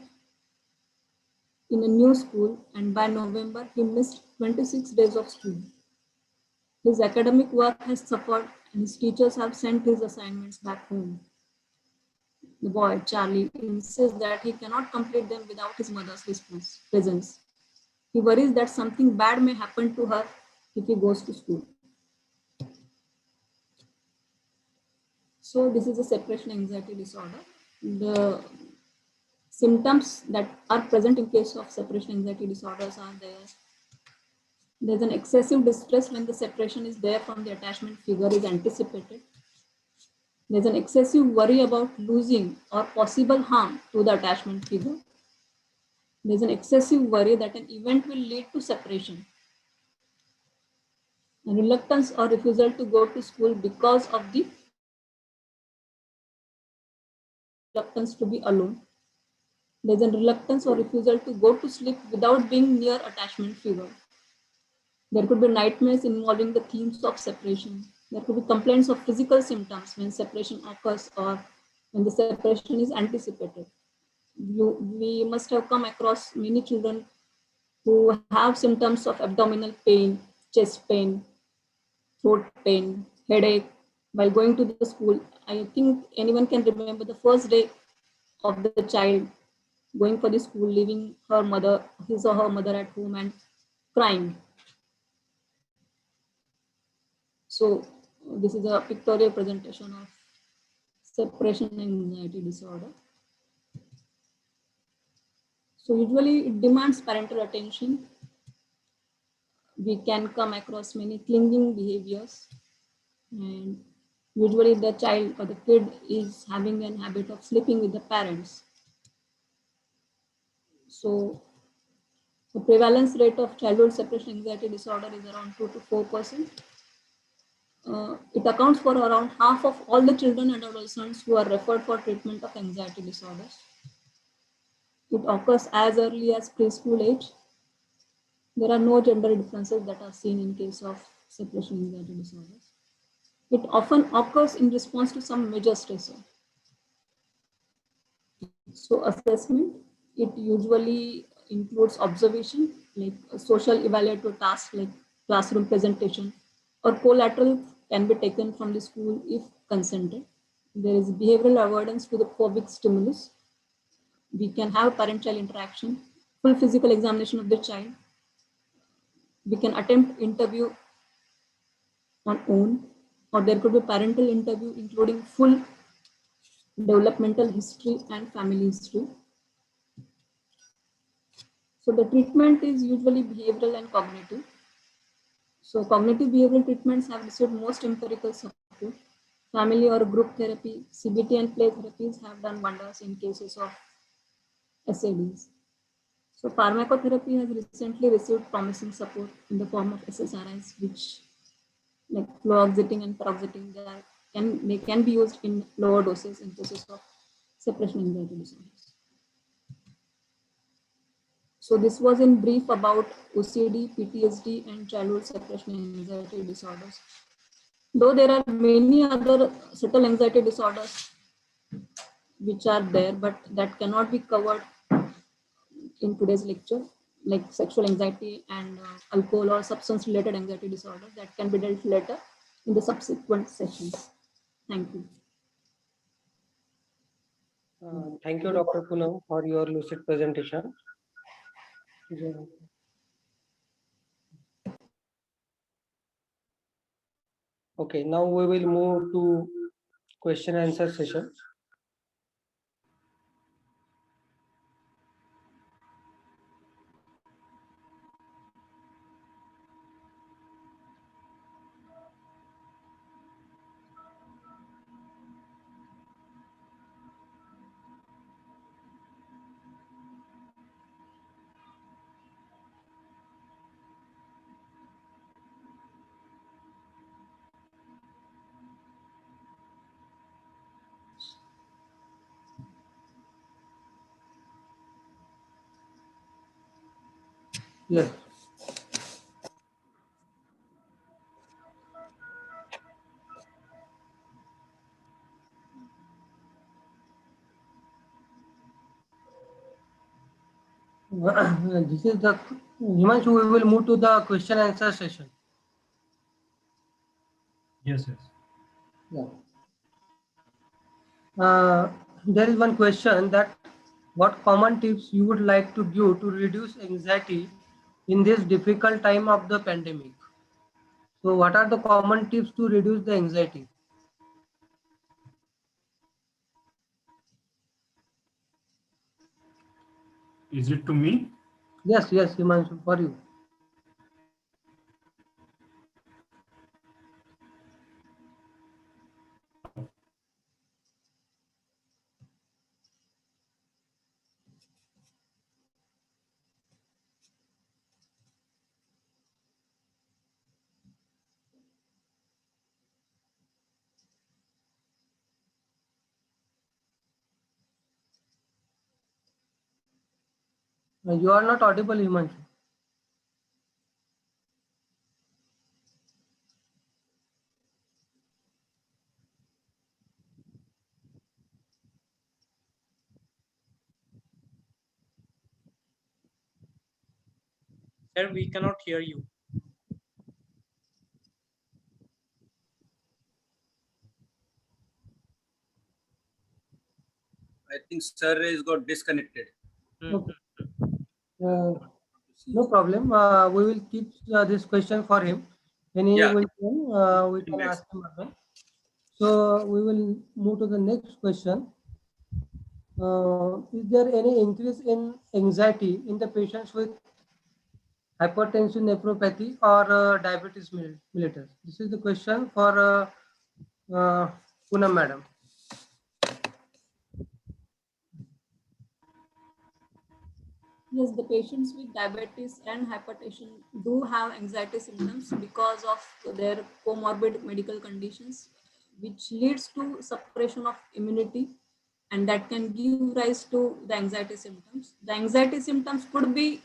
in a new school, and by November, he missed 26 days of school. His academic work has suffered, and his teachers have sent his assignments back home. The boy, Charlie, insists that he cannot complete them without his mother's presence. He worries that something bad may happen to her if he goes to school. So this is a separation anxiety disorder. The symptoms that are present in case of separation anxiety disorders are there's an excessive distress when the separation is there from the attachment figure is anticipated. There's an excessive worry about losing or possible harm to the attachment figure. There's an excessive worry that an event will lead to separation. A reluctance or refusal to go to school because of the reluctance to be alone. There's a reluctance or refusal to go to sleep without being near attachment figure. There could be nightmares involving the themes of separation. There could be complaints of physical symptoms when separation occurs or when the separation is anticipated. We must have come across many children who have symptoms of abdominal pain, chest pain, throat pain, headache while going to the school. I think anyone can remember the first day of the child going for the school, leaving his or her mother at home and crying. So this is a pictorial presentation of separation anxiety disorder. So usually it demands parental attention. We can come across many clinging behaviors, and usually the child or the kid is having an habit of sleeping with the parents. So the prevalence rate of childhood separation anxiety disorder is around 2 to 4%. It accounts for around half of all the children and adolescents who are referred for treatment of anxiety disorders. It occurs as early as preschool age. There are no gender differences that are seen in case of separation anxiety disorders. It often occurs in response to some major stressor. So assessment, it usually includes observation, like a social evaluative task like classroom presentation, or collateral can be taken from the school if consented. There is behavioral avoidance to the phobic stimulus. We can have parent-child interaction, full physical examination of the child. We can attempt interview on own, or there could be parental interview including full developmental history and family history. So the treatment is usually behavioral and cognitive. So cognitive behavioral treatments have received most empirical support. Family or group therapy, CBT and play therapies have done wonders in cases of SADs. So pharmacotherapy has recently received promising support in the form of SSRIs, which like fluoxetine and paroxetine, they can be used in lower doses in cases of separation anxiety disorders. So this was in brief about OCD, PTSD, and childhood separation anxiety disorders. Though there are many other subtle anxiety disorders which are there, but that cannot be covered in today's lecture, like sexual anxiety and alcohol or substance related anxiety disorders that can be dealt later in the subsequent sessions. Thank you.
Thank you, Dr. Poonam, for your lucid presentation. Okay, now we will move to question and answer session. Yes. This is the Himanshu. We will move to the question and answer session.
Yes, yes.
Yeah. There is one question that what common tips you would like to give to reduce anxiety in this difficult time of the pandemic? So what are the common tips to reduce the anxiety?
Is it to me?
Yes, yes, Himanshu, for you. You are not audible, Himanshu.
Sir, we cannot hear you.
I think sir is got disconnected.
Okay. No problem. We will keep this question for him. When he
Yeah.
will come, we can
Next.
ask him again. So we will move to the next question. Is there any increase in anxiety in the patients with hypertension, nephropathy, or diabetes mellitus? This is the question for Poonam madam.
Yes, the patients with diabetes and hypertension do have anxiety symptoms because of their comorbid medical conditions, which leads to suppression of immunity, and that can give rise to the anxiety symptoms. The anxiety symptoms could be,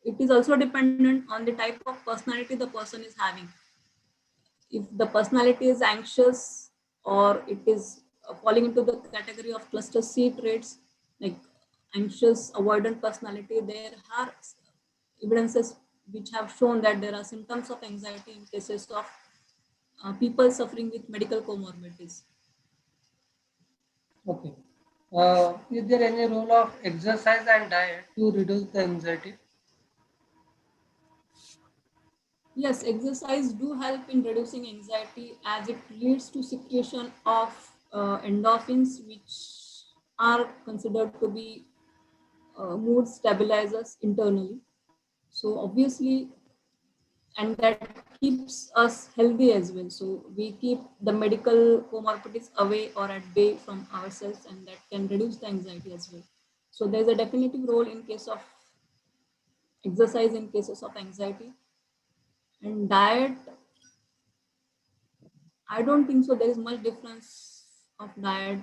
it is also dependent on the type of personality the person is having. If the personality is anxious or it is falling into the category of cluster C traits, like anxious avoidant personality, there are evidences which have shown that there are symptoms of anxiety in cases of people suffering with medical comorbidities.
Okay. Is there any role of exercise and diet to reduce the anxiety?
Yes, exercise do help in reducing anxiety as it leads to secretion of endorphins, which are considered to be mood stabilizers internally. So obviously, and that keeps us healthy as well. So we keep the medical comorbidities away or at bay from ourselves, and that can reduce the anxiety as well. So there's a definitive role in case of exercise in cases of anxiety. And diet, I don't think so there is much difference of diet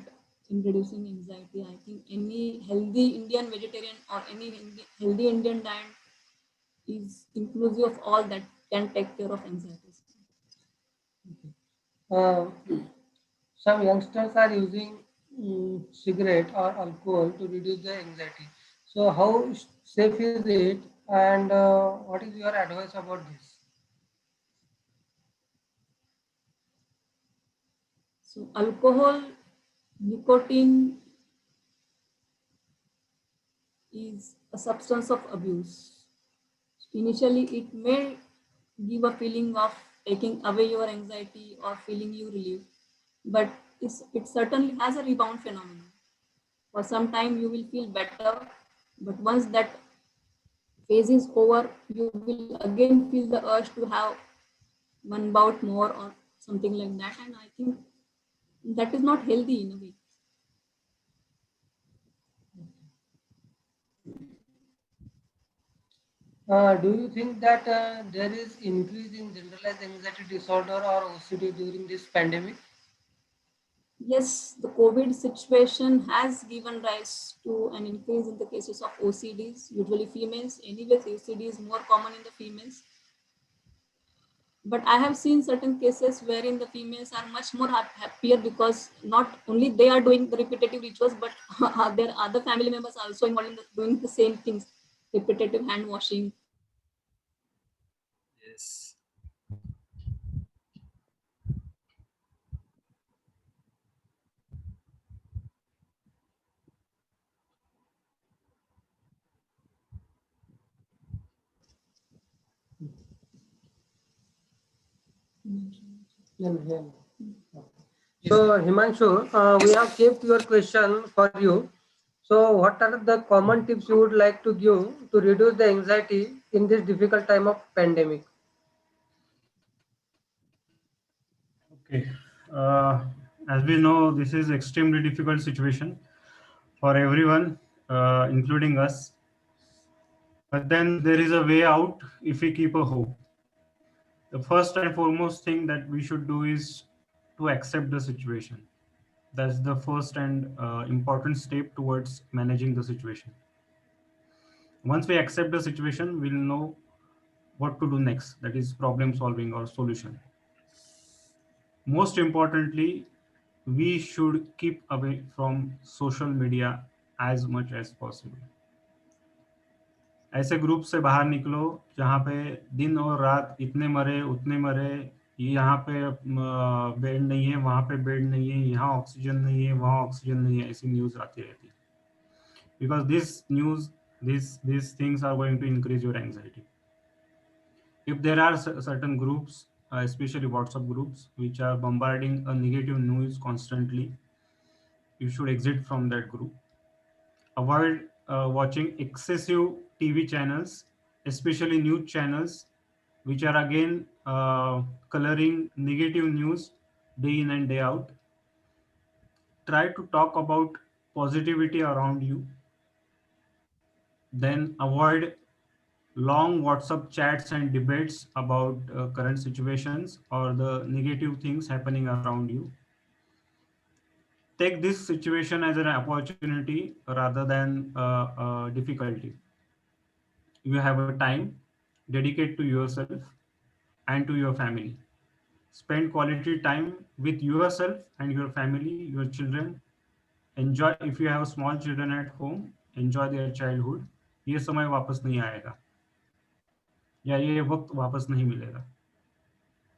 in reducing anxiety. I think any healthy Indian vegetarian or any healthy Indian diet is inclusive of all that can take care of anxieties.
Uh, some youngsters are using cigarette or alcohol to reduce their anxiety. So how safe is it, and what is your advice about this?
So alcohol, nicotine is a substance of abuse. Initially, it may give a feeling of taking away your anxiety or feeling you relieved, but it certainly has a rebound phenomenon. For some time, you will feel better, but once that phase is over, you will again feel the urge to have one bout more or something like that. And I think that is not healthy in a way.
Do you think that there is increase in generalized anxiety disorder or OCD during this pandemic?
Yes, the COVID situation has given rise to an increase in the cases of OCDs, usually females. Anyways, OCD is more common in the females. But I have seen certain cases wherein the females are much more happier because not only they are doing the repetitive rituals, but their other family members are also involved in doing the same things, repetitive hand washing.
Yes.
Yeah, yeah. So Himanshu, we have kept your question for you. So what are the common tips you would like to give to reduce the anxiety in this difficult time of pandemic?
Okay. As we know, this is extremely difficult situation for everyone, including us. But then there is a way out if we keep a hope. The first and foremost thing that we should do is to accept the situation. That's the first and important step towards managing the situation. Once we accept the situation, we'll know what to do next. That is problem solving or solution. Most importantly, we should keep away from social media as much as possible. ऐसे group से बाहर निकलो जहाँ पे दिन और रात इतने मरे उतने मरे, यहाँ पे बेड नहीं है, वहाँ पे बेड नहीं है, यहाँ ऑक्सीजन नहीं है, वहाँ ऑक्सीजन नहीं है, ऐसी न्यूज आती रहती है. Because this news, these things are going to increase your anxiety. If there are certain groups, especially WhatsApp groups, which are bombarding a negative news constantly, you should exit from that group. Avoid watching excessive TV channels, especially news channels, which are again coloring negative news day in and day out. Try to talk about positivity around you. Then avoid long WhatsApp chats and debates about current situations or the negative things happening around you. Take this situation as an opportunity rather than difficulty. You have a time, dedicate to yourself and to your family. Spend quality time with yourself and your family, your children. Enjoy, if you have small children at home, enjoy their childhood. ये समय वापस नहीं आएगा या ये वक्त वापस नहीं मिलेगा.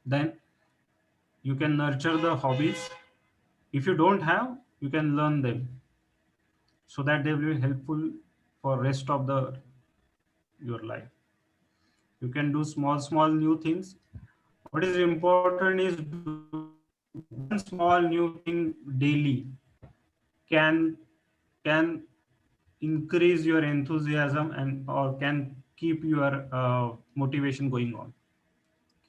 Then you can nurture the hobbies. If you don't have, you can learn them so that they will be helpful for rest of the your life. You can do small new things. What is important is one small new thing daily can can increase your enthusiasm and or can keep your motivation going on.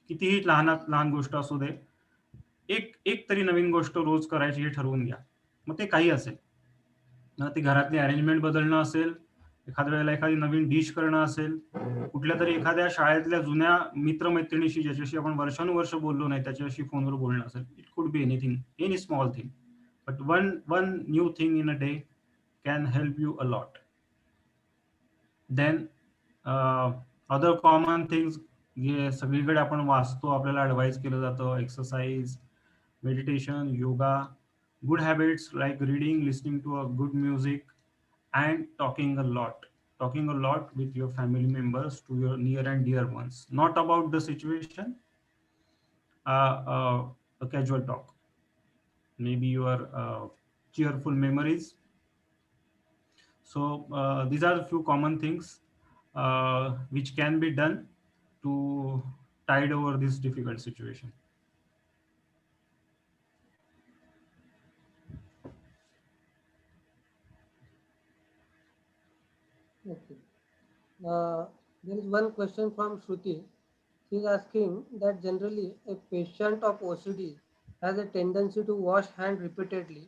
कितीही लहान गोष्ट असू दे, एक एक तरी नवीन गोष्ट रोज करायची हे ठरवून घ्या. मग ते काही असेल, मग ते घरातली अरेंजमेंट बदलणं असेल, एखाद्या वेळेला एखादी नवीन डिश करणं असेल, कुठल्या तरी एखाद्या शाळेतल्या जुन्या मित्रमैत्रिणीशी ज्याच्याशी आपण वर्षानुवर्ष बोललो नाही त्याच्याशी फोनवर बोलणं असेल. It could be anything, any small thing. But one new thing in a day can help you a lot. Then other common things जे सगळीकडे आपण वाचतो, आपल्याला ऍडवाइस केलं जातं, exercise, meditation, yoga, good habits like reading, listening to a good music and talking a lot with your family members, to your near and dear ones, not about the situation, a casual talk, maybe your cheerful memories. So these are a few common things which can be done to tide over this difficult situation.
Okay. There is one question from Shruti. She is asking that generally a patient of OCD has a tendency to wash hand repeatedly.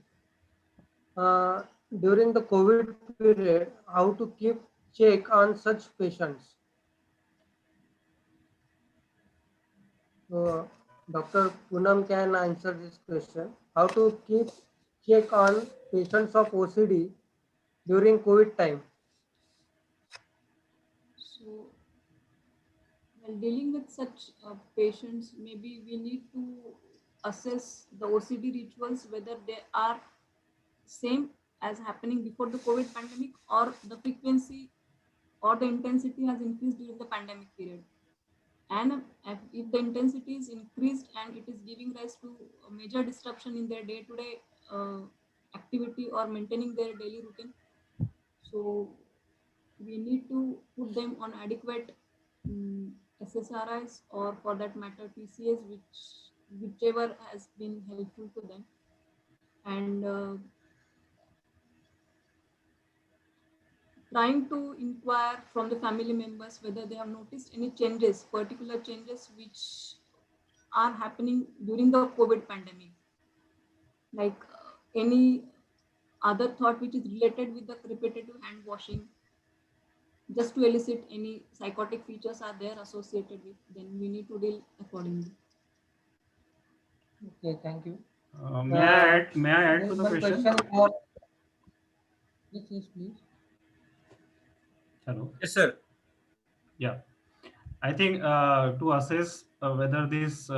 Uh, During the COVID period, how to keep check on such patients? Dr. Poonam can answer this question. How to keep check on patients of OCD during COVID time?
So while dealing with such patients, maybe we need to assess the OCD rituals, whether they are same as happening before the COVID pandemic, or the frequency or the intensity has increased during the pandemic period. And if the intensity is increased and it is giving rise to a major disruption in their day-to-day activity or maintaining their daily routine, so we need to put them on adequate SSRIs, or for that matter TCS, whichever has been helpful to them. And trying to inquire from the family members whether they have noticed any changes, particular changes which are happening during the COVID pandemic, like any other thought which is related with the repetitive hand washing, just to elicit any psychotic features are there associated with, then we need to deal accordingly.
Okay, thank you.
May I add
There
to
is
the
one
question?
for yes, yes, please.
Hello.
Yes, sir.
Yeah, I think to assess whether these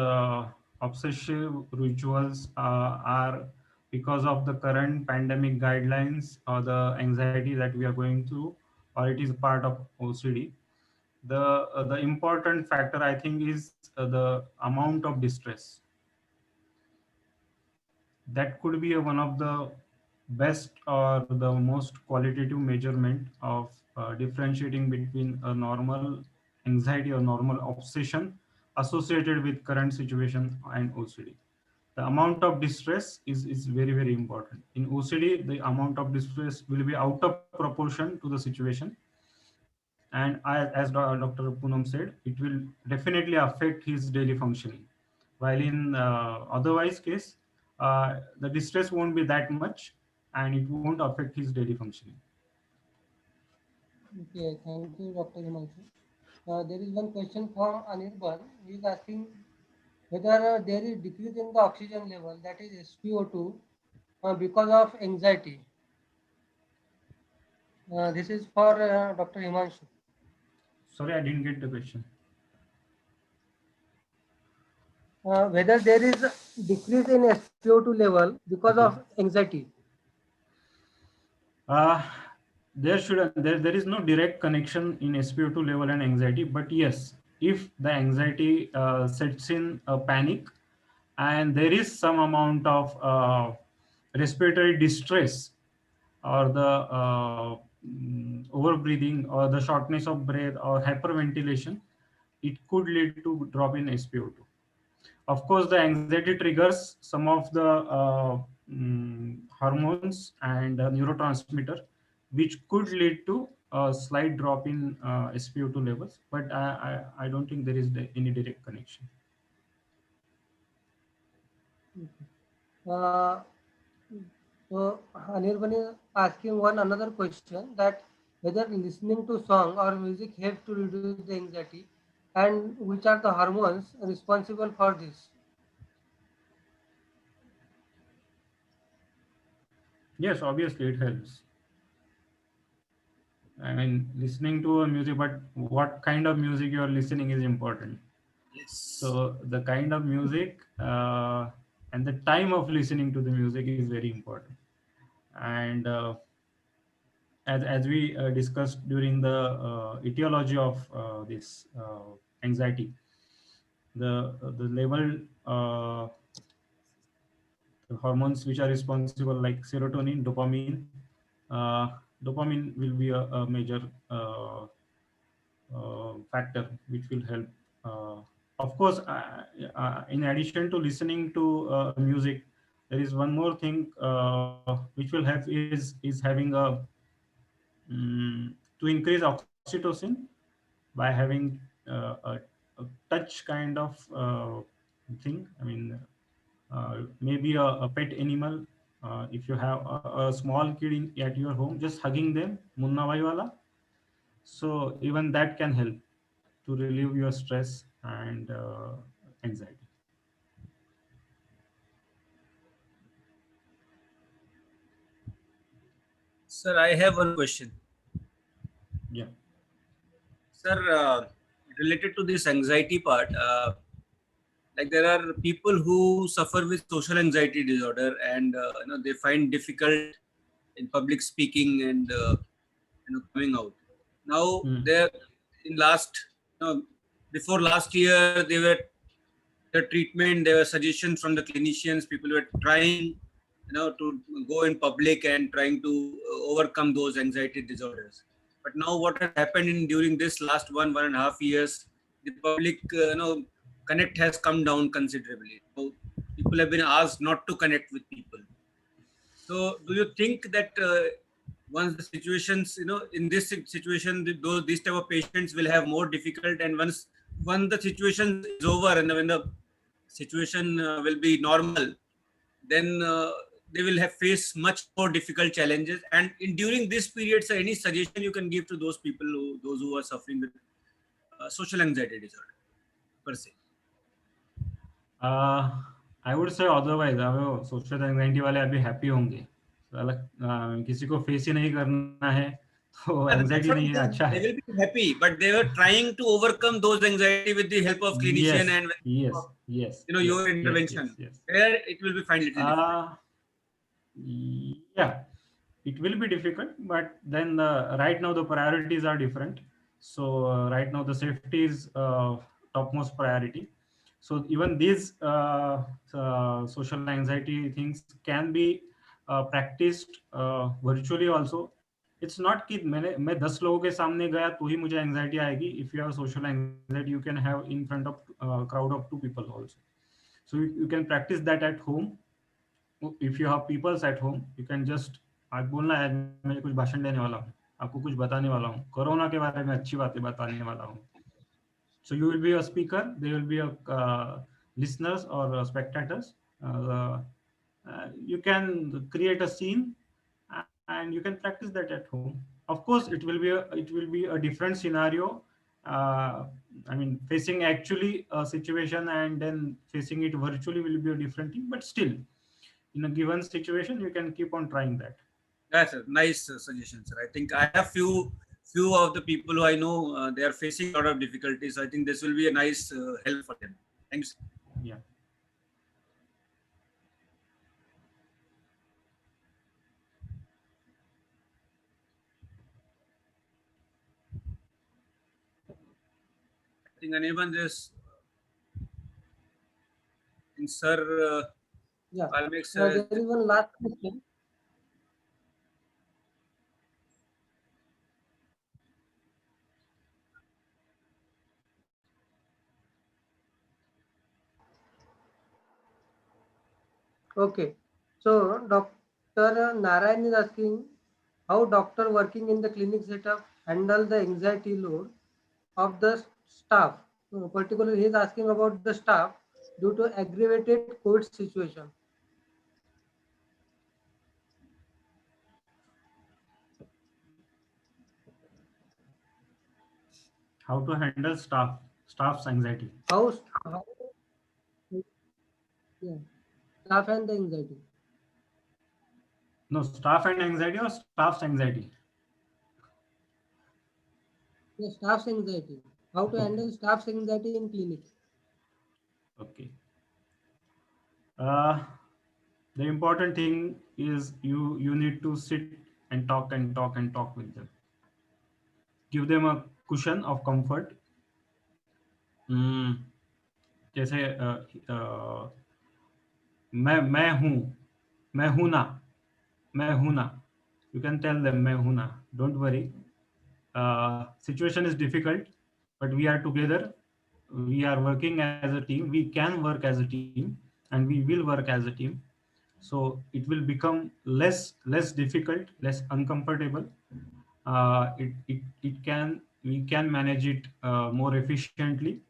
obsessive rituals are because of the current pandemic guidelines or the anxiety that we are going through, or it is part of OCD, the important factor I think is the amount of distress. That could be one of the best or the most qualitative measurement of differentiating between a normal anxiety or normal obsession associated with current situation and OCD. The amount of distress is very, very important. In OCD, the amount of distress will be out of proportion to the situation. And as Dr. Poonam said, it will definitely affect his daily functioning. While in otherwise case, the distress won't be that much and it won't affect his daily functioning.
Okay, thank you, Dr. Himanshu. There is one question from Anirban. He is asking whether there is decrease in the oxygen level, that is SpO2, because of anxiety. This is for Dr. Himanshu.
Sorry, I didn't get the question.
Whether there is decrease in SpO2 level because of anxiety.
There is no direct connection in SpO2 level and anxiety, but yes, if the anxiety sets in a panic and there is some amount of respiratory distress or the overbreathing or the shortness of breath or hyperventilation, it could lead to drop in SpO2. Of course, the anxiety triggers some of the hormones and neurotransmitter, which could lead to a slight drop in SpO2 levels, but I don't think there is any direct connection.
So Anirban is asking one another question, that whether listening to song or music helps to reduce the anxiety, and which are the hormones responsible for this?
Yes, obviously it helps. I mean, listening to a music, but what kind of music you are listening is important.
Yes.
So the kind of music and the time of listening to the music is very important. And as we discussed during the etiology of this anxiety, the level the hormones which are responsible like serotonin, dopamine. Dopamine will be a major factor which will help. Of course, in addition to listening to music, there is one more thing which will help is having to increase oxytocin by having a touch kind of thing. I mean, maybe a pet animal. If you have a small kid at your home, just hugging them, munna bhai wala. So even that can help to relieve your stress and anxiety.
Sir, I have one question.
Yeah.
Sir, related to this anxiety part, like there are people who suffer with social anxiety disorder, and they find difficult in public speaking and coming out. Now,
Hmm.
there in last, before last year, they were the treatment, there were suggestions from the clinicians. People were trying, to go in public and trying to overcome those anxiety disorders. But now, what has happened in during this last 1.5 years, the public, connect has come down considerably. So people have been asked not to connect with people. So, do you think that once the situations, in this situation, those these type of patients will have more difficult, and once the situation is over and when the situation will be normal, then they will have faced much more difficult challenges. And in during this period, sir, any suggestion you can give to those people those who are suffering with social anxiety disorder per se?
Uh, I would say otherwise. अब social anxiety वाले अभी happy होंगे. साला, किसी को face ही नहीं करना है तो एंजाइटी
That's what
नहीं
I'm
है,
saying.
अच्छा
They
है.
will be happy, but they were trying to overcome those anxiety with the help of clinician
Yes,
and with
yes, yes,
your
yes, yes, yes,
intervention.
yes.
There it will be find little difficult.
Yeah, it will be difficult, but then right now the priorities are different. So right now the safety is topmost priority. So even these social anxiety things can be practiced virtually also. It's not कि मैं 10 लोगों के सामने गया तो ही मुझे anxiety आएगी. If you have social anxiety, you can have in front of crowd of 2 people also. So you can practice that at home. If you have peoples at home, you can just आज बोलना है, मैं कुछ भाषण देने वाला हूँ, आपको कुछ बताने वाला हूँ, कोरोना के बारे में अच्छी बातें बताने वाला हूँ. So you will be a speaker, there will be a listeners or spectators. Uh, you can create a scene and you can practice that at home. Of course, it will be a different scenario. Uh, I mean, facing actually a situation and then facing it virtually will be a different thing. But still, in a given situation, you can keep on trying that.
That's a nice suggestion, sir. I think I have few of the people who I know they are facing a lot of difficulties. I think this will be a nice help for them. Thanks.
Yeah.
I think anyone just in sir
Yeah.
Kalmik
Now
sir.
there is one last question. Okay. So Dr. Narayan is asking how doctor working in the clinic setup handle the anxiety load of the staff. Particularly, he is asking about the staff due to aggravated COVID situation.
how to handle staff's anxiety.
How yeah, staff and the anxiety.
No, staff and anxiety or staff's anxiety.
Yeah, staff's anxiety. How to handle staff's anxiety in clinic.
Okay. Uh, the important thing is you need to sit and talk and talk and talk with them. Give them a cushion of comfort. Hmm. जैसे मैं हूँ मैं हूँ ना. You can tell them मैं हूँ ना. Don't worry. Situation is difficult, but we are together. We are working as a team. We can work as a team, and we will work as a team. So it will become less difficult, less uncomfortable. We can manage it more efficiently.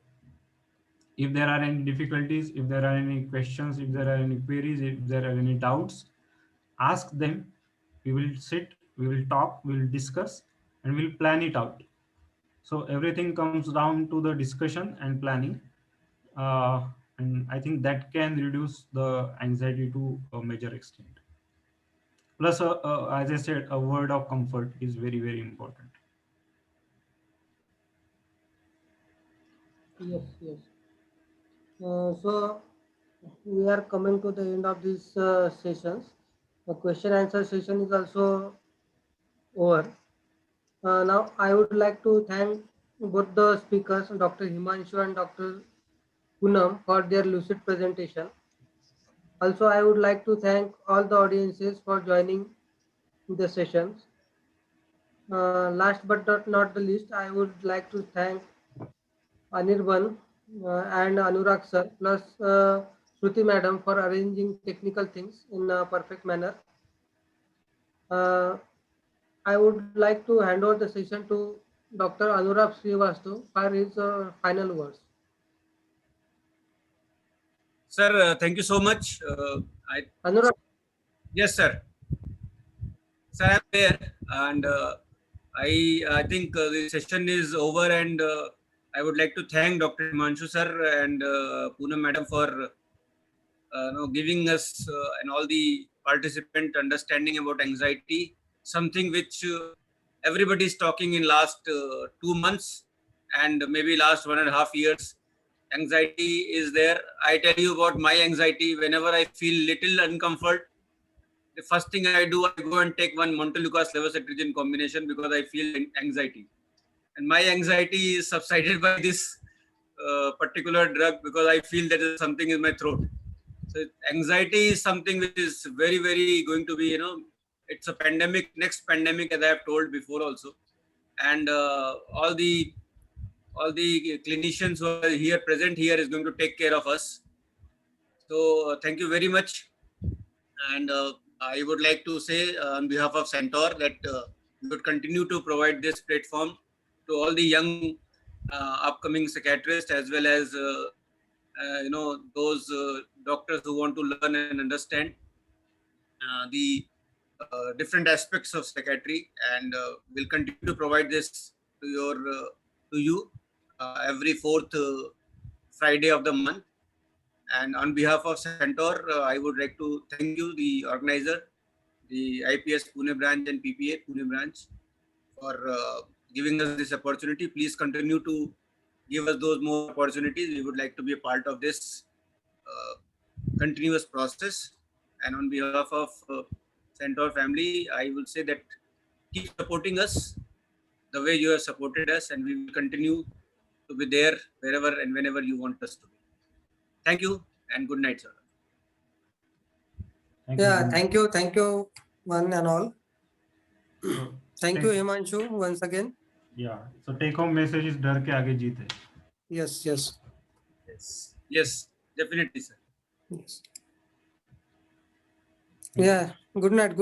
If there are any difficulties, if there are any questions, if there are any queries, if there are any doubts, ask them. We will sit, we will talk, we will discuss, and we'll plan it out. So everything comes down to the discussion and planning. And I think that can reduce the anxiety to a major extent. Plus, as I said, a word of comfort is very important.
Yes, yes. So we are coming to the end of these sessions. The question answer session is also over. Now I would like to thank both the speakers, Dr. Himanshu and Dr. Poonam, for their lucid presentation. Also, I would like to thank all the audiences for joining the sessions. Last but not the least, I would like to thank Anirban and Anurag sir, plus Shruti madam for arranging technical things in a perfect manner. Uh, I would like to hand over the session to Dr. Anurag Srivastav for his final words.
Sir, thank you so much.
Anurag,
Yes, sir. Sir, I'm there, and I think the session is over, and I would like to thank Dr. Himanshu sir and Poonam madam for giving us and all the participant understanding about anxiety, something which everybody is talking in last 2 months and maybe last 1.5 years. Anxiety is there. I tell you about my anxiety. Whenever I feel little uncomfort, the first thing I do, I go and take one Montelukast levocetirizine combination because I feel anxiety. And my anxiety is subsided by this particular drug because I feel that there's something in my throat. So anxiety is something which is very going to be, it's a pandemic, next pandemic, as I have told before also. And all the clinicians who are here present here is going to take care of us. So thank you very much. And I would like to say on behalf of Centaur that we would continue to provide this platform to all the young upcoming psychiatrists as well as those doctors who want to learn and understand the different aspects of psychiatry, and we'll continue to provide this to you every fourth Friday of the month. And on behalf of Centaur, I would like to thank you, the organizer, the IPS Pune branch and PPA Pune branch, for giving us this opportunity. Please continue to give us those more opportunities. We would like to be a part of this continuous process. And on behalf of Centaur family, I will say that keep supporting us the way you have supported us, and we will continue to be there wherever and whenever you want us to be. Thank you and good night, sir.
Thank you, one and all. Thank you, Himanshu, once again.
Yeah. So take home message is डर के आगे जीत है.
Yes.
Yes, definitely, sir.
Yes. Yeah. Good night.